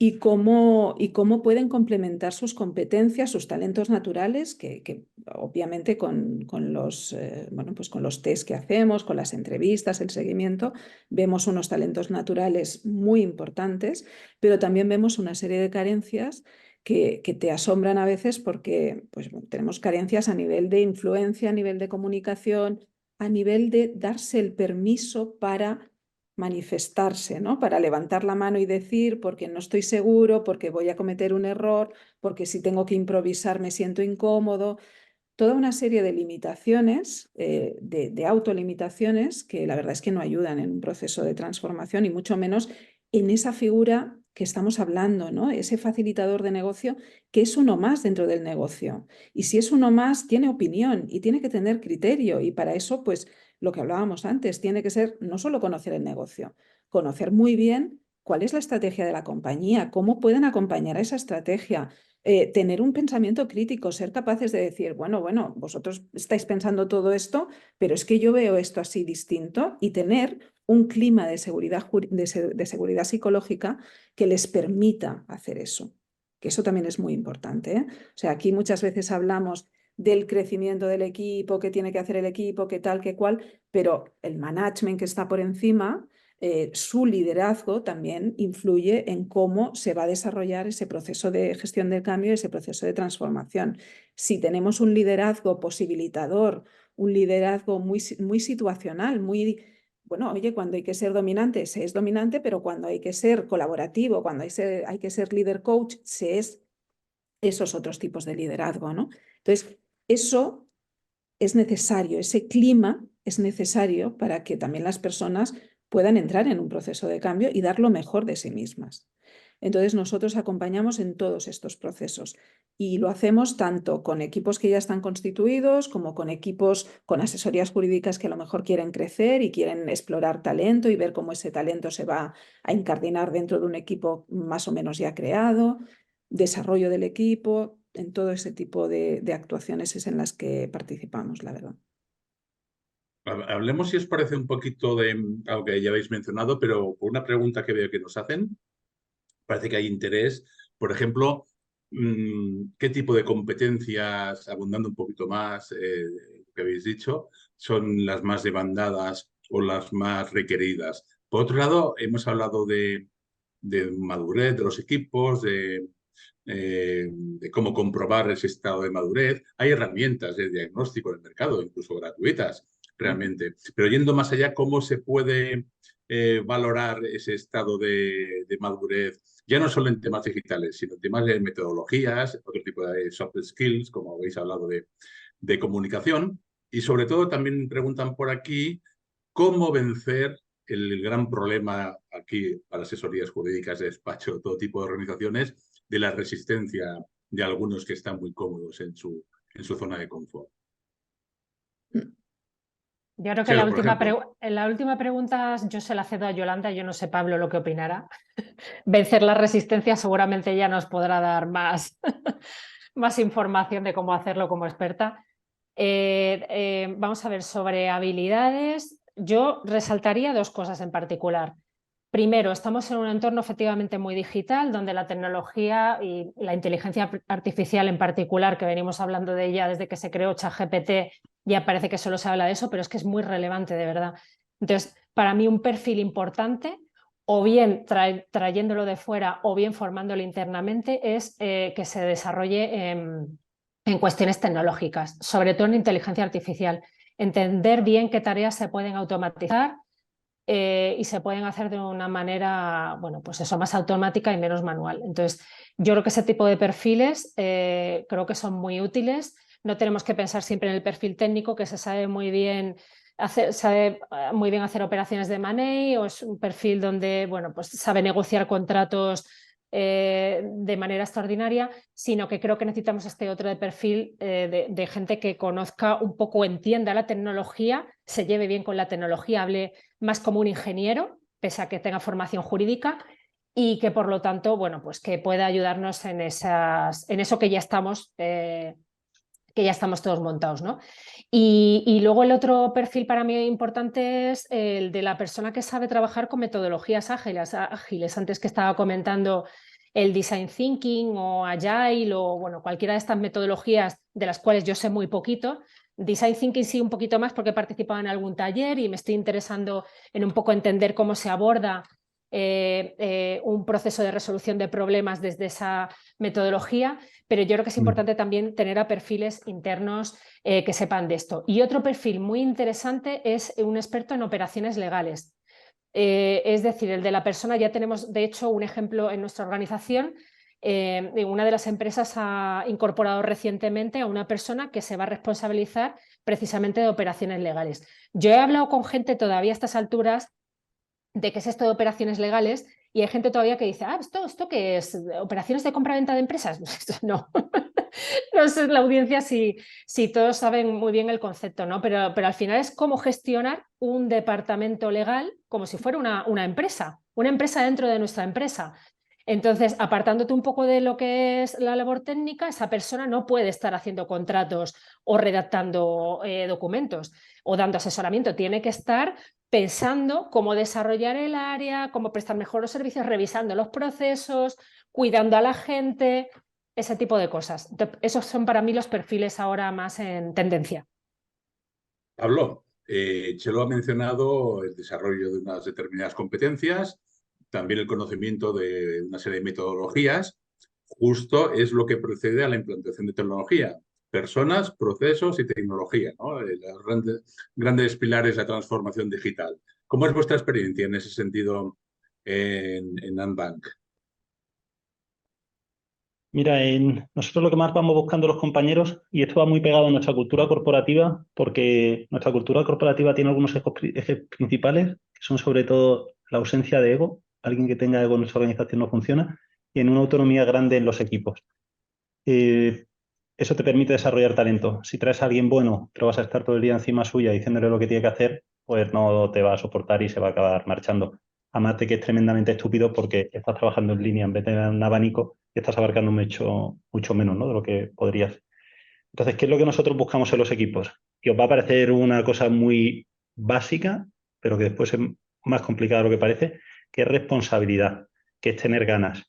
y cómo pueden complementar sus competencias, sus talentos naturales, que obviamente con los, bueno, pues con los test que hacemos, con las entrevistas, el seguimiento, vemos unos talentos naturales muy importantes, pero también vemos una serie de carencias que te asombran a veces porque pues, tenemos carencias a nivel de influencia, a nivel de comunicación, a nivel de darse el permiso para manifestarse, ¿no? Para levantar la mano y decir, porque no estoy seguro, porque voy a cometer un error, porque si tengo que improvisar me siento incómodo. Toda una serie de limitaciones, de autolimitaciones, que la verdad es que no ayudan en un proceso de transformación y mucho menos en esa figura que estamos hablando, ¿no? Ese facilitador de negocio que es uno más dentro del negocio. Y si es uno más, tiene opinión y tiene que tener criterio. Y para eso, pues, lo que hablábamos antes, tiene que ser no solo conocer el negocio, conocer muy bien cuál es la estrategia de la compañía, cómo pueden acompañar a esa estrategia, tener un pensamiento crítico, ser capaces de decir, bueno, vosotros estáis pensando todo esto, pero es que yo veo esto así distinto, y tener un clima de seguridad, de seguridad psicológica que les permita hacer eso, que eso también es muy importante, ¿eh? O sea, aquí muchas veces hablamos del crecimiento del equipo, qué tiene que hacer el equipo, qué tal, qué cual, pero el management que está por encima, su liderazgo también influye en cómo se va a desarrollar ese proceso de gestión del cambio, ese proceso de transformación. Si tenemos un liderazgo posibilitador, un liderazgo muy situacional, muy... Bueno, oye, cuando hay que ser dominante, se es dominante, pero cuando hay que ser colaborativo, cuando hay que ser líder coach, se es esos otros tipos de liderazgo, ¿no? Entonces, eso es necesario, ese clima es necesario para que también las personas puedan entrar en un proceso de cambio y dar lo mejor de sí mismas. Entonces, nosotros acompañamos en todos estos procesos y lo hacemos tanto con equipos que ya están constituidos como con equipos con asesorías jurídicas que a lo mejor quieren crecer y quieren explorar talento y ver cómo ese talento se va a incardinar dentro de un equipo más o menos ya creado, desarrollo del equipo. En todo ese tipo de actuaciones es en las que participamos, la verdad. Hablemos, si os parece, un poquito de algo que ya habéis mencionado, pero por una pregunta que veo que nos hacen, parece que hay interés. Por ejemplo, ¿qué tipo de competencias, abundando un poquito más, que habéis dicho, son las más demandadas o las más requeridas? Por otro lado, hemos hablado de madurez de los equipos, de cómo comprobar ese estado de madurez. Hay herramientas de diagnóstico en el mercado, incluso gratuitas, realmente. Pero yendo más allá, ¿cómo se puede valorar ese estado de madurez? Ya no solo en temas digitales, sino en temas de metodologías, otro tipo de soft skills, como habéis hablado de comunicación. Y sobre todo también preguntan por aquí cómo vencer el gran problema aquí para asesorías jurídicas de despacho, todo tipo de organizaciones, de la resistencia de algunos que están muy cómodos en su zona de confort. Yo creo que la última pregunta yo se la cedo a Yolanda, yo no sé, Pablo, lo que opinará. Vencer la resistencia seguramente ya nos podrá dar más, más información de cómo hacerlo como experta. Vamos a ver, sobre habilidades, yo resaltaría dos cosas en particular. Primero, estamos en un entorno efectivamente muy digital, donde la tecnología y la inteligencia artificial en particular, que venimos hablando de ella desde que se creó ChatGPT, ya parece que solo se habla de eso, pero es que es muy relevante, de verdad. Entonces, para mí un perfil importante, o bien trayéndolo de fuera o bien formándolo internamente, es que se desarrolle en cuestiones tecnológicas, sobre todo en inteligencia artificial. Entender bien qué tareas se pueden automatizar, y se pueden hacer de una manera, bueno, pues eso, más automática y menos manual. Entonces, yo creo que ese tipo de perfiles creo que son muy útiles. No tenemos que pensar siempre en el perfil técnico, que se sabe muy bien hacer operaciones de money, o es un perfil donde, bueno, pues sabe negociar contratos de manera extraordinaria, sino que creo que necesitamos este otro de perfil de gente que conozca un poco, entienda la tecnología, se lleve bien con la tecnología, hable más como un ingeniero, pese a que tenga formación jurídica, y que por lo tanto, bueno, pues que pueda ayudarnos en eso que ya estamos todos montados, ¿no? Y luego el otro perfil para mí importante es el de la persona que sabe trabajar con metodologías ágiles. Antes que estaba comentando el design thinking o agile o bueno, cualquiera de estas metodologías de las cuales yo sé muy poquito. Design thinking sí un poquito más porque he participado en algún taller y me estoy interesando en un poco entender cómo se aborda un proceso de resolución de problemas desde esa metodología, pero yo creo que es importante también tener a perfiles internos que sepan de esto. Y otro perfil muy interesante es un experto en operaciones legales. Es decir, el de la persona, ya tenemos de hecho un ejemplo en nuestra organización. Una de las empresas ha incorporado recientemente a una persona que se va a responsabilizar precisamente de operaciones legales. Yo he hablado con gente todavía a estas alturas de qué es esto de operaciones legales Y hay gente todavía que dice, ¿esto qué es? ¿Operaciones de compra-venta de empresas? No. No sé la audiencia si todos saben muy bien el concepto, ¿no? Pero al final es cómo gestionar un departamento legal como si fuera una empresa dentro de nuestra empresa. Entonces, apartándote un poco de lo que es la labor técnica, esa persona no puede estar haciendo contratos o redactando documentos o dando asesoramiento. Tiene que estar pensando cómo desarrollar el área, cómo prestar mejor los servicios, revisando los procesos, cuidando a la gente, ese tipo de cosas. Entonces, esos son para mí los perfiles ahora más en tendencia. Pablo, Chelo ha mencionado el desarrollo de unas determinadas competencias, también el conocimiento de una serie de metodologías. Justo es lo que precede a la implantación de tecnología. Personas, procesos y tecnología, ¿no? Los grandes pilares de la transformación digital. ¿Cómo es vuestra experiencia en ese sentido en Anbank? Mira, nosotros lo que más vamos buscando los compañeros, y esto va muy pegado a nuestra cultura corporativa, porque nuestra cultura corporativa tiene algunos ejes principales, que son sobre todo la ausencia de ego. Alguien que tenga ego en nuestra organización no funciona, y en una autonomía grande en los equipos. Eso te permite desarrollar talento. Si traes a alguien bueno, pero vas a estar todo el día encima suya diciéndole lo que tiene que hacer, pues no te va a soportar y se va a acabar marchando. Además de que es tremendamente estúpido porque estás trabajando en línea en vez de en un abanico y estás abarcando mucho menos, ¿no?, de lo que podrías. Entonces, ¿qué es lo que nosotros buscamos en los equipos? Y os va a parecer una cosa muy básica, pero que después es más complicada de lo que parece, que es responsabilidad, que es tener ganas.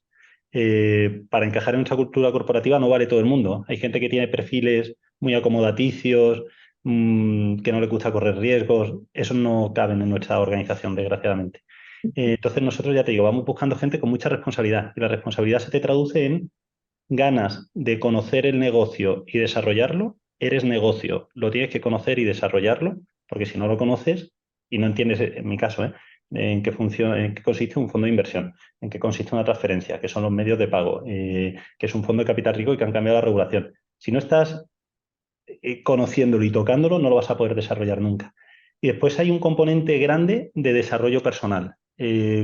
Para encajar en nuestra cultura corporativa no vale todo el mundo. Hay gente que tiene perfiles muy acomodaticios, que no les gusta correr riesgos. Eso no cabe en nuestra organización, desgraciadamente. Entonces nosotros, ya te digo, vamos buscando gente con mucha responsabilidad. Y la responsabilidad se te traduce en ganas de conocer el negocio y desarrollarlo. Eres negocio, lo tienes que conocer y desarrollarlo, porque si no lo conoces y no entiendes, en mi caso, en qué funciona, en qué consiste un fondo de inversión, en qué consiste una transferencia, qué son los medios de pago, que es un fondo de capital riesgo y que han cambiado la regulación. Si no estás conociéndolo y tocándolo, no lo vas a poder desarrollar nunca. Y después hay un componente grande de desarrollo personal.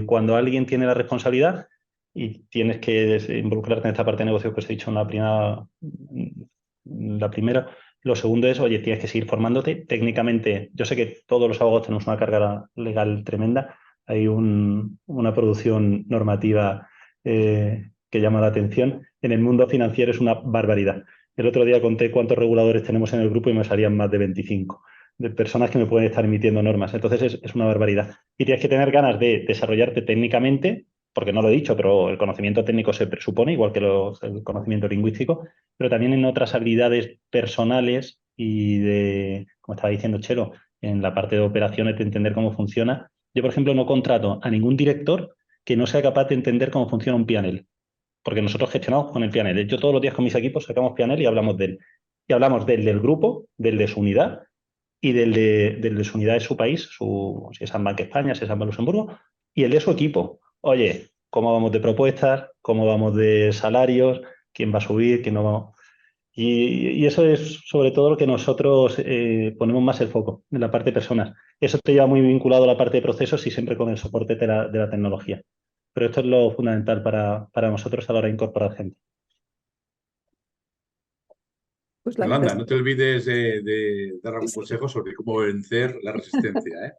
Cuando alguien tiene la responsabilidad y tienes que involucrarte en esta parte de negocios que os he dicho en la primera, lo segundo es, oye, tienes que seguir formándote técnicamente. Yo sé que todos los abogados tenemos una carga legal tremenda. Hay una producción normativa que llama la atención. En el mundo financiero es una barbaridad. El otro día conté cuántos reguladores tenemos en el grupo y me salían más de 25 de personas que me pueden estar emitiendo normas. Entonces es una barbaridad. Y tienes que tener ganas de desarrollarte técnicamente, porque no lo he dicho, pero el conocimiento técnico se presupone, igual que el conocimiento lingüístico, pero también en otras habilidades personales y de, como estaba diciendo Chelo, en la parte de operaciones, de entender cómo funciona. Yo, por ejemplo, no contrato a ningún director que no sea capaz de entender cómo funciona un P&L, porque nosotros gestionamos con el P&L. Yo todos los días con mis equipos sacamos P&L y hablamos de él. Y hablamos del grupo, del de su unidad y del de su unidad de su país, si es Bank España, si es Bank Luxemburgo, y el de su equipo. Oye, ¿cómo vamos de propuestas? ¿Cómo vamos de salarios? ¿Quién va a subir? ¿Quién no va? Y eso es sobre todo lo que nosotros ponemos más el foco, en la parte de personas. Eso te lleva muy vinculado a la parte de procesos y siempre con el soporte de la tecnología. Pero esto es lo fundamental para nosotros a la hora de incorporar gente. Pues la verdad Yolanda, es no te que olvides de dar algún sí. consejo sobre cómo vencer la resistencia, ¿eh?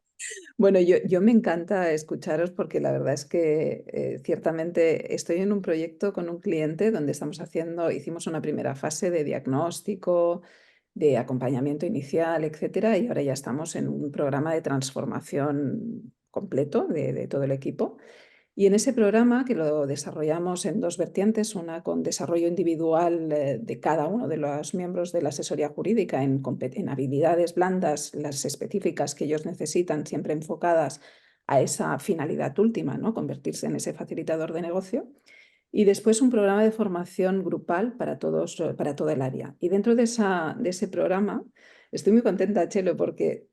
Bueno, yo me encanta escucharos porque la verdad es que ciertamente estoy en un proyecto con un cliente donde hicimos una primera fase de diagnóstico, de acompañamiento inicial, etcétera, y ahora ya estamos en un programa de transformación completo de todo el equipo. Y en ese programa, que lo desarrollamos en dos vertientes, una con desarrollo individual de cada uno de los miembros de la asesoría jurídica en habilidades blandas, las específicas que ellos necesitan, siempre enfocadas a esa finalidad última, ¿no?, convertirse en ese facilitador de negocio. Y después un programa de formación grupal para todos, para todo el área. Y dentro de ese programa estoy muy contenta, Chelo, porque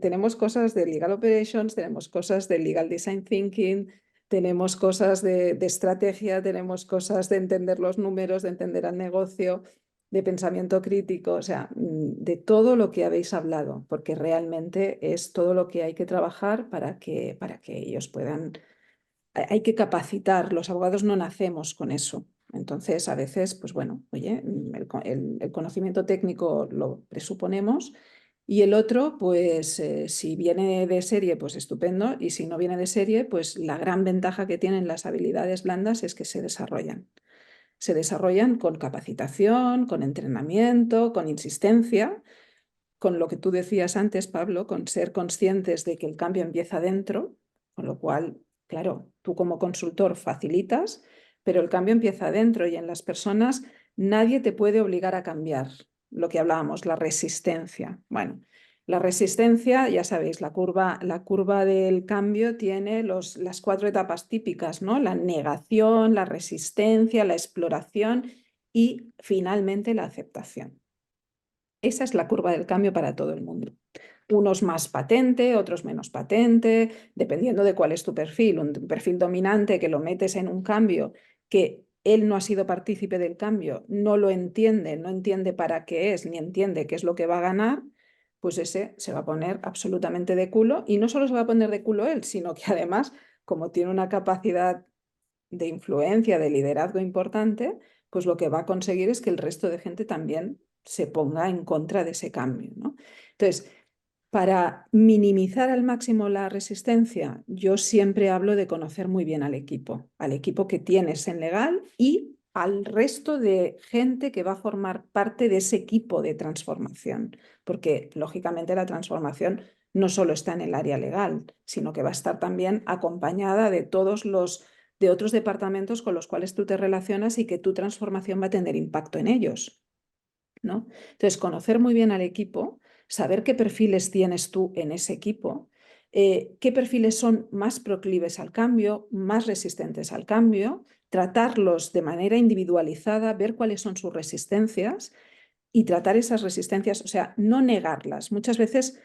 tenemos cosas de Legal Operations, tenemos cosas de Legal Design Thinking, tenemos cosas de estrategia, tenemos cosas de entender los números, de entender al negocio, de pensamiento crítico, o sea, de todo lo que habéis hablado, porque realmente es todo lo que hay que trabajar para que ellos puedan hay que capacitar, los abogados no nacemos con eso. Entonces, a veces, pues bueno, oye, el conocimiento técnico lo presuponemos y el otro, pues si viene de serie, pues estupendo, y si no viene de serie, pues la gran ventaja que tienen las habilidades blandas es que se desarrollan. Se desarrollan con capacitación, con entrenamiento, con insistencia, con lo que tú decías antes, Pablo, con ser conscientes de que el cambio empieza dentro, con lo cual, claro, tú como consultor facilitas, pero el cambio empieza dentro y en las personas nadie te puede obligar a cambiar. Lo que hablábamos, la resistencia. Bueno, la resistencia, ya sabéis, la curva del cambio tiene las 4 etapas típicas, ¿no? La negación, la resistencia, la exploración y finalmente la aceptación. Esa es la curva del cambio para todo el mundo. Unos más patente, otros menos patente, dependiendo de cuál es tu perfil. Un perfil dominante que lo metes en un cambio que él no ha sido partícipe del cambio, no lo entiende, no entiende para qué es, ni entiende qué es lo que va a ganar, pues ese se va a poner absolutamente de culo. Y no solo se va a poner de culo él, sino que además, como tiene una capacidad de influencia, de liderazgo importante, pues lo que va a conseguir es que el resto de gente también se ponga en contra de ese cambio, ¿no? Entonces, para minimizar al máximo la resistencia, yo siempre hablo de conocer muy bien al equipo que tienes en legal y al resto de gente que va a formar parte de ese equipo de transformación, porque lógicamente la transformación no solo está en el área legal, sino que va a estar también acompañada de todos los de otros departamentos con los cuales tú te relacionas y que tu transformación va a tener impacto en ellos, ¿no? Entonces, conocer muy bien al equipo, saber qué perfiles tienes tú en ese equipo, qué perfiles son más proclives al cambio, más resistentes al cambio, tratarlos de manera individualizada, ver cuáles son sus resistencias y tratar esas resistencias, o sea, no negarlas. Muchas veces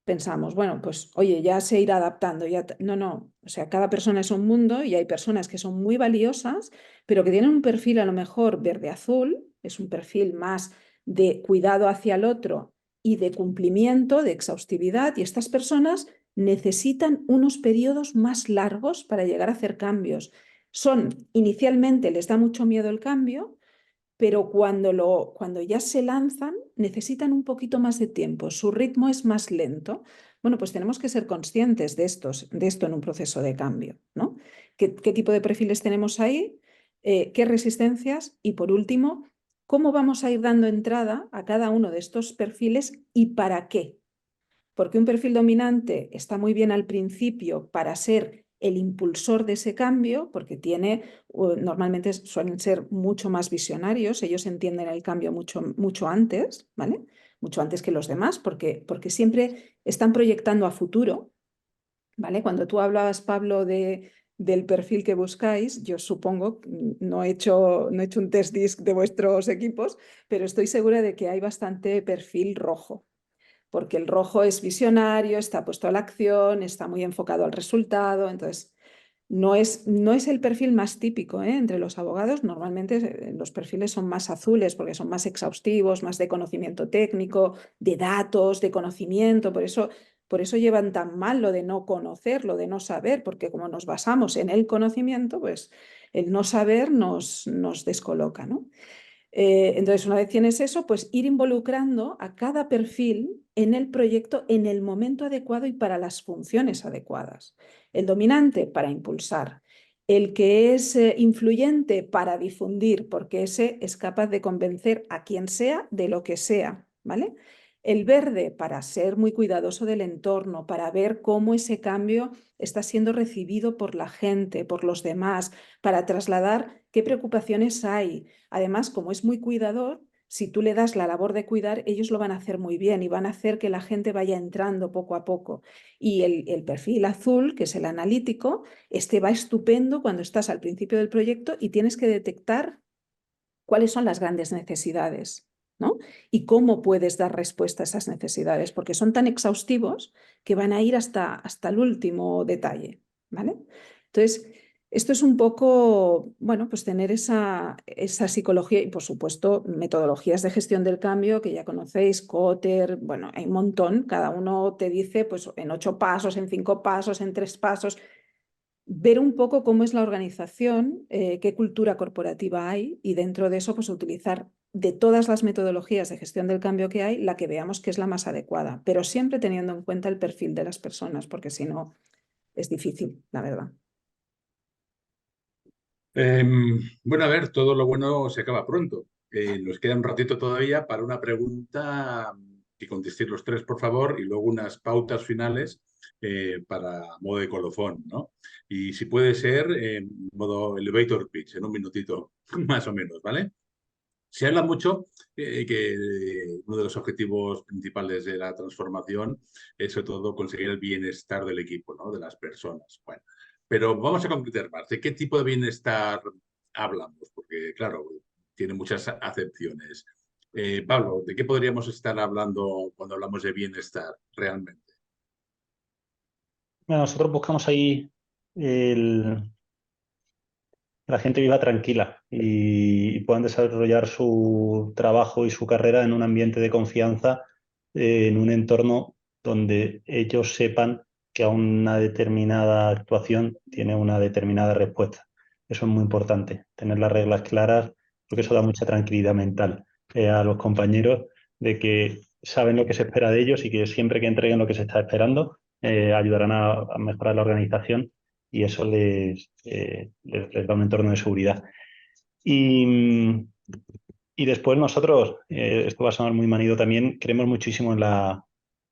pensamos, bueno, pues oye, ya se irá adaptando. No, o sea, cada persona es un mundo y hay personas que son muy valiosas, pero que tienen un perfil a lo mejor verde-azul, es un perfil más de cuidado hacia el otro y de cumplimiento, de exhaustividad, y estas personas necesitan unos periodos más largos para llegar a hacer cambios. Inicialmente les da mucho miedo el cambio, pero cuando ya se lanzan necesitan un poquito más de tiempo, su ritmo es más lento. Bueno, pues tenemos que ser conscientes de esto en un proceso de cambio, ¿no? ¿Qué tipo de perfiles tenemos ahí? ¿Qué resistencias? Y por último, ¿cómo vamos a ir dando entrada a cada uno de estos perfiles y para qué? Porque un perfil dominante está muy bien al principio para ser el impulsor de ese cambio, porque normalmente suelen ser mucho más visionarios, ellos entienden el cambio mucho antes, ¿vale? Mucho antes que los demás, porque siempre están proyectando a futuro, ¿vale? Cuando tú hablabas, Pablo, del perfil que buscáis, yo supongo, no he hecho un test disc de vuestros equipos, pero estoy segura de que hay bastante perfil rojo, porque el rojo es visionario, está puesto a la acción, está muy enfocado al resultado, entonces no es el perfil más típico, ¿eh? Entre los abogados. Normalmente los perfiles son más azules porque son más exhaustivos, más de conocimiento técnico, de datos, de conocimiento, por eso llevan tan mal lo de no conocer, lo de no saber, porque como nos basamos en el conocimiento, pues el no saber nos descoloca, ¿no? Entonces, una vez tienes eso, pues ir involucrando a cada perfil en el proyecto en el momento adecuado y para las funciones adecuadas. El dominante para impulsar, el que es influyente para difundir, porque ese es capaz de convencer a quien sea de lo que sea, ¿vale? El verde para ser muy cuidadoso del entorno, para ver cómo ese cambio está siendo recibido por la gente, por los demás, para trasladar qué preocupaciones hay. Además, como es muy cuidador, si tú le das la labor de cuidar, ellos lo van a hacer muy bien y van a hacer que la gente vaya entrando poco a poco. Y el perfil azul, que es el analítico, este va estupendo cuando estás al principio del proyecto y tienes que detectar cuáles son las grandes necesidades, ¿no? Y cómo puedes dar respuesta a esas necesidades, porque son tan exhaustivos que van a ir hasta el último detalle, ¿vale? Entonces, esto es un poco, bueno, pues tener esa psicología y, por supuesto, metodologías de gestión del cambio que ya conocéis, Kotter, bueno, hay un montón, cada uno te dice, pues, en 8 pasos, en 5 pasos, en 3 pasos. ver un poco cómo es la organización, qué cultura corporativa hay y dentro de eso pues utilizar de todas las metodologías de gestión del cambio que hay, la que veamos que es la más adecuada, pero siempre teniendo en cuenta el perfil de las personas, porque si no es difícil, la verdad. Bueno, a ver, todo lo bueno se acaba pronto. Nos queda un ratito todavía para una pregunta que contestéis los tres, por favor, y luego unas pautas finales para modo de colofón, ¿no? Y si puede ser, modo elevator pitch, en un minutito, más o menos, ¿vale? Se habla mucho que uno de los objetivos principales de la transformación es sobre todo conseguir el bienestar del equipo, ¿no? De las personas. Bueno, pero vamos a concretar más. ¿De qué tipo de bienestar hablamos? Porque, claro, tiene muchas acepciones. Pablo, ¿de qué podríamos estar hablando cuando hablamos de bienestar realmente? Bueno, nosotros buscamos ahí que la gente viva tranquila y puedan desarrollar su trabajo y su carrera en un ambiente de confianza, en un entorno donde ellos sepan que a una determinada actuación tiene una determinada respuesta. Eso es muy importante, tener las reglas claras, porque eso da mucha tranquilidad mental a los compañeros de que saben lo que se espera de ellos y que siempre que entreguen lo que se está esperando, ayudarán a mejorar la organización y eso les da un entorno de seguridad. Y, y después nosotros, esto va a sonar muy manido también, creemos muchísimo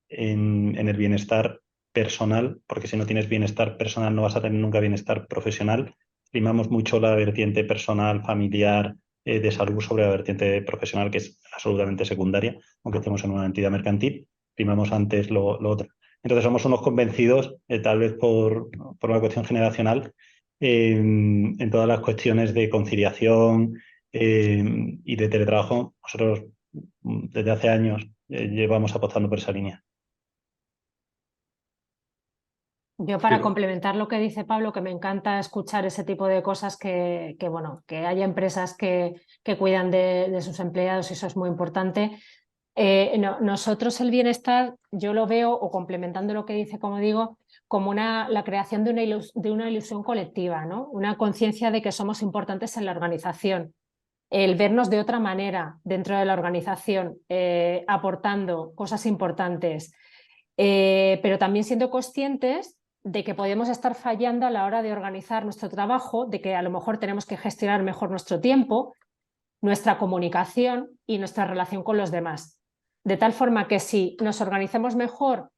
en el bienestar personal, porque si no tienes bienestar personal no vas a tener nunca bienestar profesional. Primamos mucho la vertiente personal, familiar, de salud sobre la vertiente profesional, que es absolutamente secundaria, aunque estemos en una entidad mercantil. Primamos antes lo otro. Entonces somos unos convencidos, tal vez por una cuestión generacional, en todas las cuestiones de conciliación y de teletrabajo. Nosotros desde hace años llevamos apostando por esa línea. Yo para complementar lo que dice Pablo, que me encanta escuchar ese tipo de cosas bueno, que haya empresas que cuidan de sus empleados y eso es muy importante. Nosotros el bienestar, yo lo veo, o complementando lo que dice, como digo, como la creación de una ilusión colectiva, ¿no? Una conciencia de que somos importantes en la organización, el vernos de otra manera dentro de la organización, aportando cosas importantes, pero también siendo conscientes de que podemos estar fallando a la hora de organizar nuestro trabajo, de que a lo mejor tenemos que gestionar mejor nuestro tiempo, nuestra comunicación y nuestra relación con los demás. De tal forma que si nos organizamos mejor,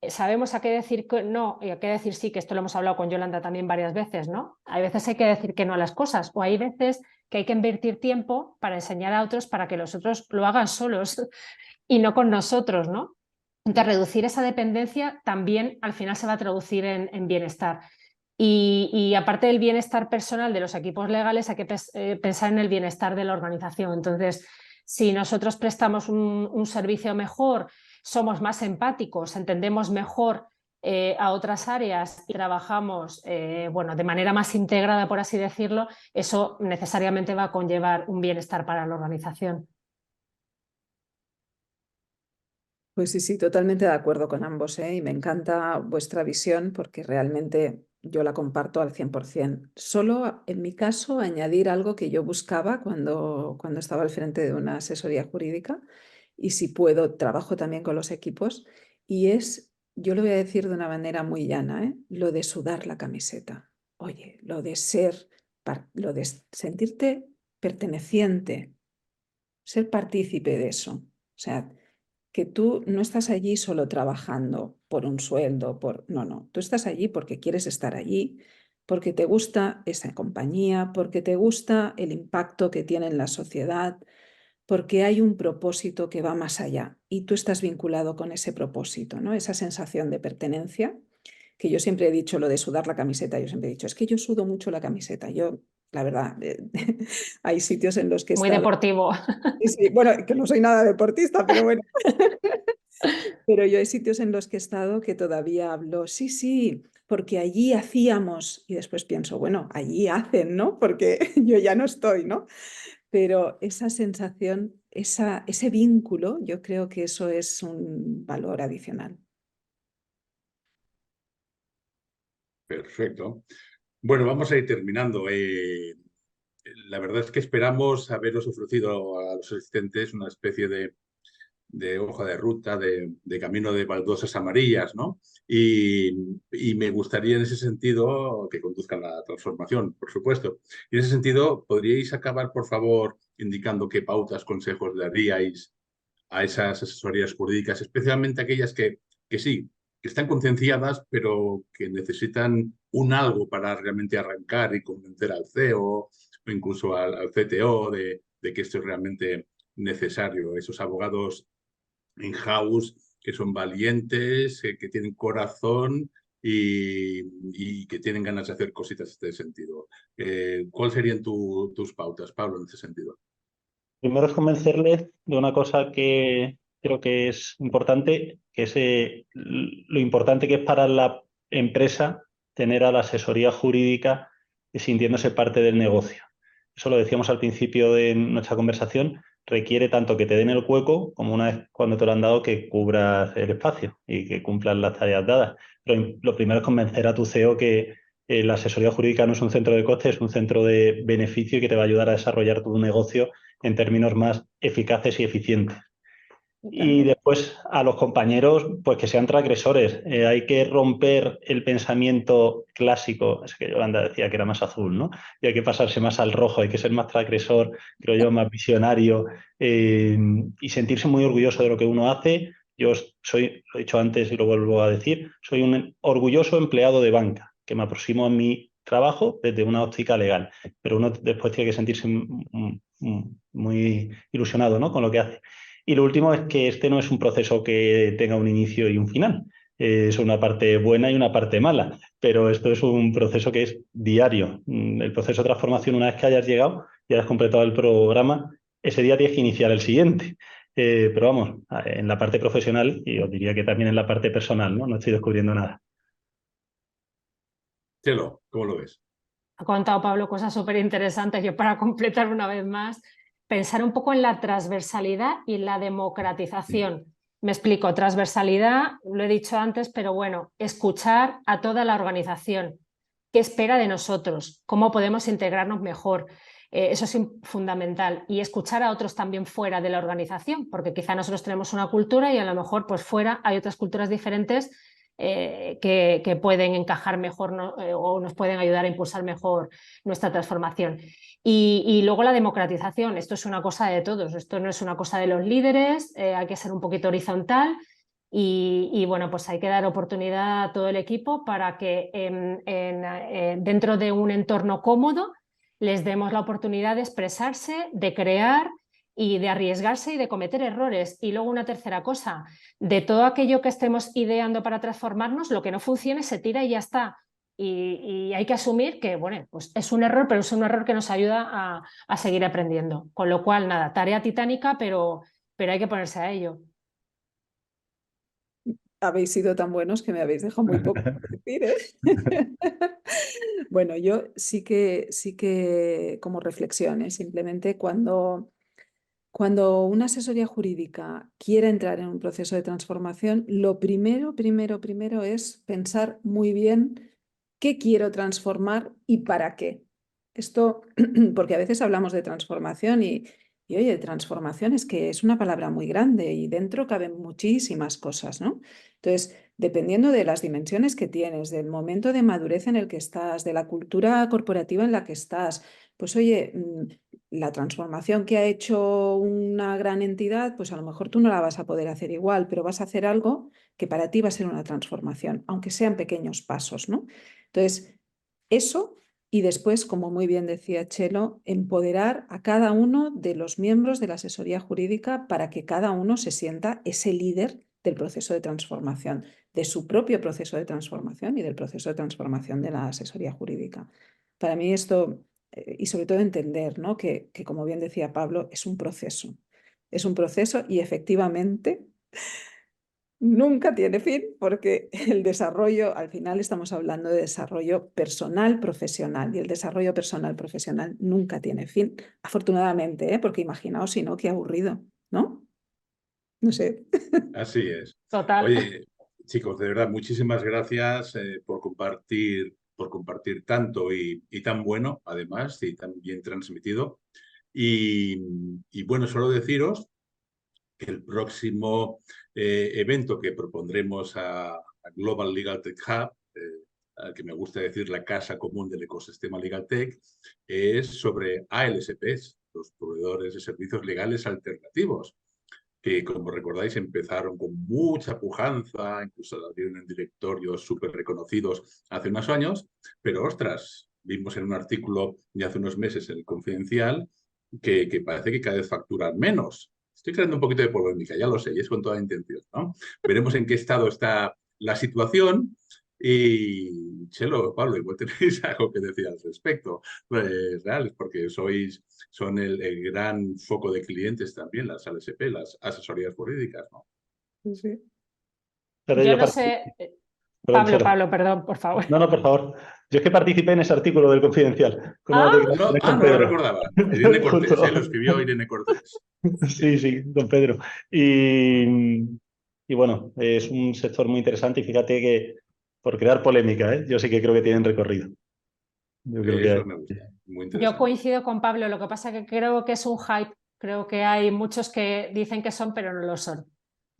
sabemos a qué decir que no y a qué decir sí, que esto lo hemos hablado con Yolanda también varias veces, ¿no? Hay veces hay que decir que no a las cosas o hay veces que hay que invertir tiempo para enseñar a otros para que los otros lo hagan solos y no con nosotros, ¿no? Entonces, reducir esa dependencia también al final se va a traducir en bienestar. Y aparte del bienestar personal de los equipos legales, hay que pensar en el bienestar de la organización. Entonces, si nosotros prestamos un servicio mejor, somos más empáticos, entendemos mejor a otras áreas y trabajamos bueno, de manera más integrada, por así decirlo, eso necesariamente va a conllevar un bienestar para la organización. Pues sí, sí, totalmente de acuerdo con ambos, ¿eh? Y me encanta vuestra visión porque realmente yo la comparto al 100%. Solo en mi caso añadir algo que yo buscaba cuando estaba al frente de una asesoría jurídica y si puedo trabajo también con los equipos y es, yo lo voy a decir de una manera muy llana, ¿eh? Lo de sudar la camiseta. Oye, lo de lo de sentirte perteneciente, ser partícipe de eso. O sea, que tú no estás allí solo trabajando por un sueldo, no, tú estás allí porque quieres estar allí, porque te gusta esa compañía, porque te gusta el impacto que tiene en la sociedad, porque hay un propósito que va más allá y tú estás vinculado con ese propósito, ¿no? Esa sensación de pertenencia, que yo siempre he dicho lo de sudar la camiseta, yo siempre he dicho, es que yo sudo mucho la camiseta, yo, la verdad, hay sitios en los que he Muy estado. deportivo. Sí, bueno, que no soy nada deportista, pero bueno. Pero yo hay sitios en los que he estado que todavía hablo, sí, sí, porque allí hacíamos, y después pienso, bueno, allí hacen, ¿no? Porque yo ya no estoy, ¿no? Pero esa sensación, ese vínculo, yo creo que eso es un valor adicional. Perfecto. Bueno, vamos a ir terminando. La verdad es que esperamos haberos ofrecido a los asistentes una especie de hoja de ruta, de camino de baldosas amarillas, ¿no? Y me gustaría en ese sentido que conduzcan la transformación, por supuesto. Y en ese sentido, ¿podríais acabar, por favor, indicando qué pautas, consejos daríais a esas asesorías jurídicas, especialmente aquellas que sí, que están concienciadas, pero que necesitan un algo para realmente arrancar y convencer al CEO o incluso al CTO de que esto es realmente necesario? Esos abogados in-house que son valientes, que tienen corazón y que tienen ganas de hacer cositas en este sentido. ¿Cuáles serían tus pautas, Pablo, en ese sentido? Primero es convencerles de una cosa que creo que es importante, que es lo importante que es para la empresa tener a la asesoría jurídica sintiéndose parte del negocio. Eso lo decíamos al principio de nuestra conversación, requiere tanto que te den el hueco como una vez cuando te lo han dado que cubras el espacio y que cumplas las tareas dadas. Pero lo primero es convencer a tu CEO que la asesoría jurídica no es un centro de costes, es un centro de beneficio y que te va a ayudar a desarrollar tu negocio en términos más eficaces y eficientes. Y Totalmente. después a los compañeros, pues que sean transgresores. Hay que romper el pensamiento clásico, es que Yolanda decía que era más azul, ¿no? Y hay que pasarse más al rojo, hay que ser más transgresor, creo yo, más visionario y sentirse muy orgulloso de lo que uno hace. Yo soy, lo he dicho antes y lo vuelvo a decir, soy un orgulloso empleado de banca, que me aproximo a mi trabajo desde una óptica legal, pero uno después tiene que sentirse muy ilusionado, ¿no?, con lo que hace. Y lo último es que este no es un proceso que tenga un inicio y un final. Es una parte buena y una parte mala, pero esto es un proceso que es diario. El proceso de transformación, una vez que hayas llegado y hayas completado el programa, ese día tienes que iniciar el siguiente. Pero vamos, en la parte profesional, y os diría que también en la parte personal, ¿no? No estoy descubriendo nada. Chelo, ¿cómo lo ves? Ha contado Pablo cosas súper interesantes. Yo para completar una vez más, pensar un poco en la transversalidad y la democratización. Me explico, transversalidad, lo he dicho antes, pero bueno, escuchar a toda la organización. ¿Qué espera de nosotros? ¿Cómo podemos integrarnos mejor? Eso es fundamental. Y escuchar a otros también fuera de la organización, porque quizá nosotros tenemos una cultura y a lo mejor pues fuera hay otras culturas diferentes que pueden encajar mejor, ¿no? O nos pueden ayudar a impulsar mejor nuestra transformación. Y luego la democratización, esto es una cosa de todos, esto no es una cosa de los líderes, hay que ser un poquito horizontal y bueno, pues hay que dar oportunidad a todo el equipo para que dentro de un entorno cómodo les demos la oportunidad de expresarse, de crear y de arriesgarse y de cometer errores. Y luego una tercera cosa, de todo aquello que estemos ideando para transformarnos, lo que no funcione se tira y ya está. Y hay que asumir que, bueno, pues es un error, pero es un error que nos ayuda a seguir aprendiendo. Con lo cual, nada, tarea titánica, pero hay que ponerse a ello. Habéis sido tan buenos que me habéis dejado muy poco por decir, ¿eh? Bueno, yo sí que como reflexiones, simplemente cuando una asesoría jurídica quiere entrar en un proceso de transformación, lo primero es pensar muy bien qué quiero transformar y para qué. Esto, porque a veces hablamos de transformación y oye, transformación es que es una palabra muy grande y dentro caben muchísimas cosas, ¿no? Entonces, dependiendo de las dimensiones que tienes, del momento de madurez en el que estás, de la cultura corporativa en la que estás, pues oye, la transformación que ha hecho una gran entidad, pues a lo mejor tú no la vas a poder hacer igual, pero vas a hacer algo que para ti va a ser una transformación, aunque sean pequeños pasos, ¿no? Entonces, eso y después, como muy bien decía Chelo, empoderar a cada uno de los miembros de la asesoría jurídica para que cada uno se sienta ese líder del proceso de transformación, de su propio proceso de transformación y del proceso de transformación de la asesoría jurídica. Para mí esto, y sobre todo entender, ¿no?, que como bien decía Pablo, es un proceso y efectivamente nunca tiene fin porque el desarrollo, al final estamos hablando de desarrollo personal, profesional y el desarrollo personal, profesional nunca tiene fin, afortunadamente, ¿eh? Porque imaginaos si no, qué aburrido, ¿no? No sé. Así es. Total. Oye, chicos, de verdad, muchísimas gracias por compartir por compartir tanto y tan bueno, además, y tan bien transmitido. Y bueno, solo deciros que el próximo evento que propondremos a Global Legal Tech Hub, al que me gusta decir la casa común del ecosistema Legal Tech, es sobre ALSPs, los proveedores de servicios legales alternativos, que, como recordáis, empezaron con mucha pujanza, incluso abrieron en directorios súper reconocidos hace unos años, pero ostras, vimos en un artículo de hace unos meses en el Confidencial que parece que cada vez facturan menos. Estoy creando un poquito de polémica, ya lo sé, y es con toda intención, ¿no? Veremos en qué estado está la situación. Y Chelo, Pablo, igual tenéis algo que decir al respecto, reales, porque son el gran foco de clientes también, las ALSP, las asesorías jurídicas, ¿no? Sí. Pero Yo yo no sé, Perdón, Pablo, Chelo. perdón, por favor. No, por favor. Yo es que participé en ese artículo del Confidencial, con unas declaraciones con No lo Pedro. recordaba. Irene Cortés, Justo. lo escribió Irene Cortés. Sí, don Pedro. Y bueno, es un sector muy interesante y fíjate que por crear polémica, yo sí que creo que tienen recorrido. Yo creo que Eso me gusta, muy Yo interesante. coincido con Pablo, lo que pasa es que creo que es un hype, creo que hay muchos que dicen que son, pero no lo son.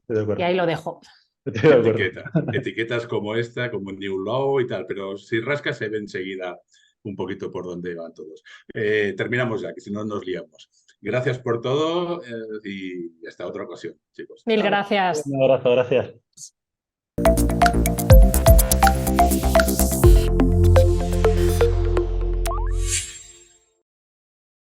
estoy de acuerdo. Y ahí lo dejo. Estoy de acuerdo. Etiquetas como esta, como New Law y tal, pero si rascas se ve enseguida un poquito por dónde van todos. Terminamos ya, que si no nos liamos. Gracias por todo y hasta otra ocasión, chicos. Mil Chao. gracias. Un abrazo, gracias.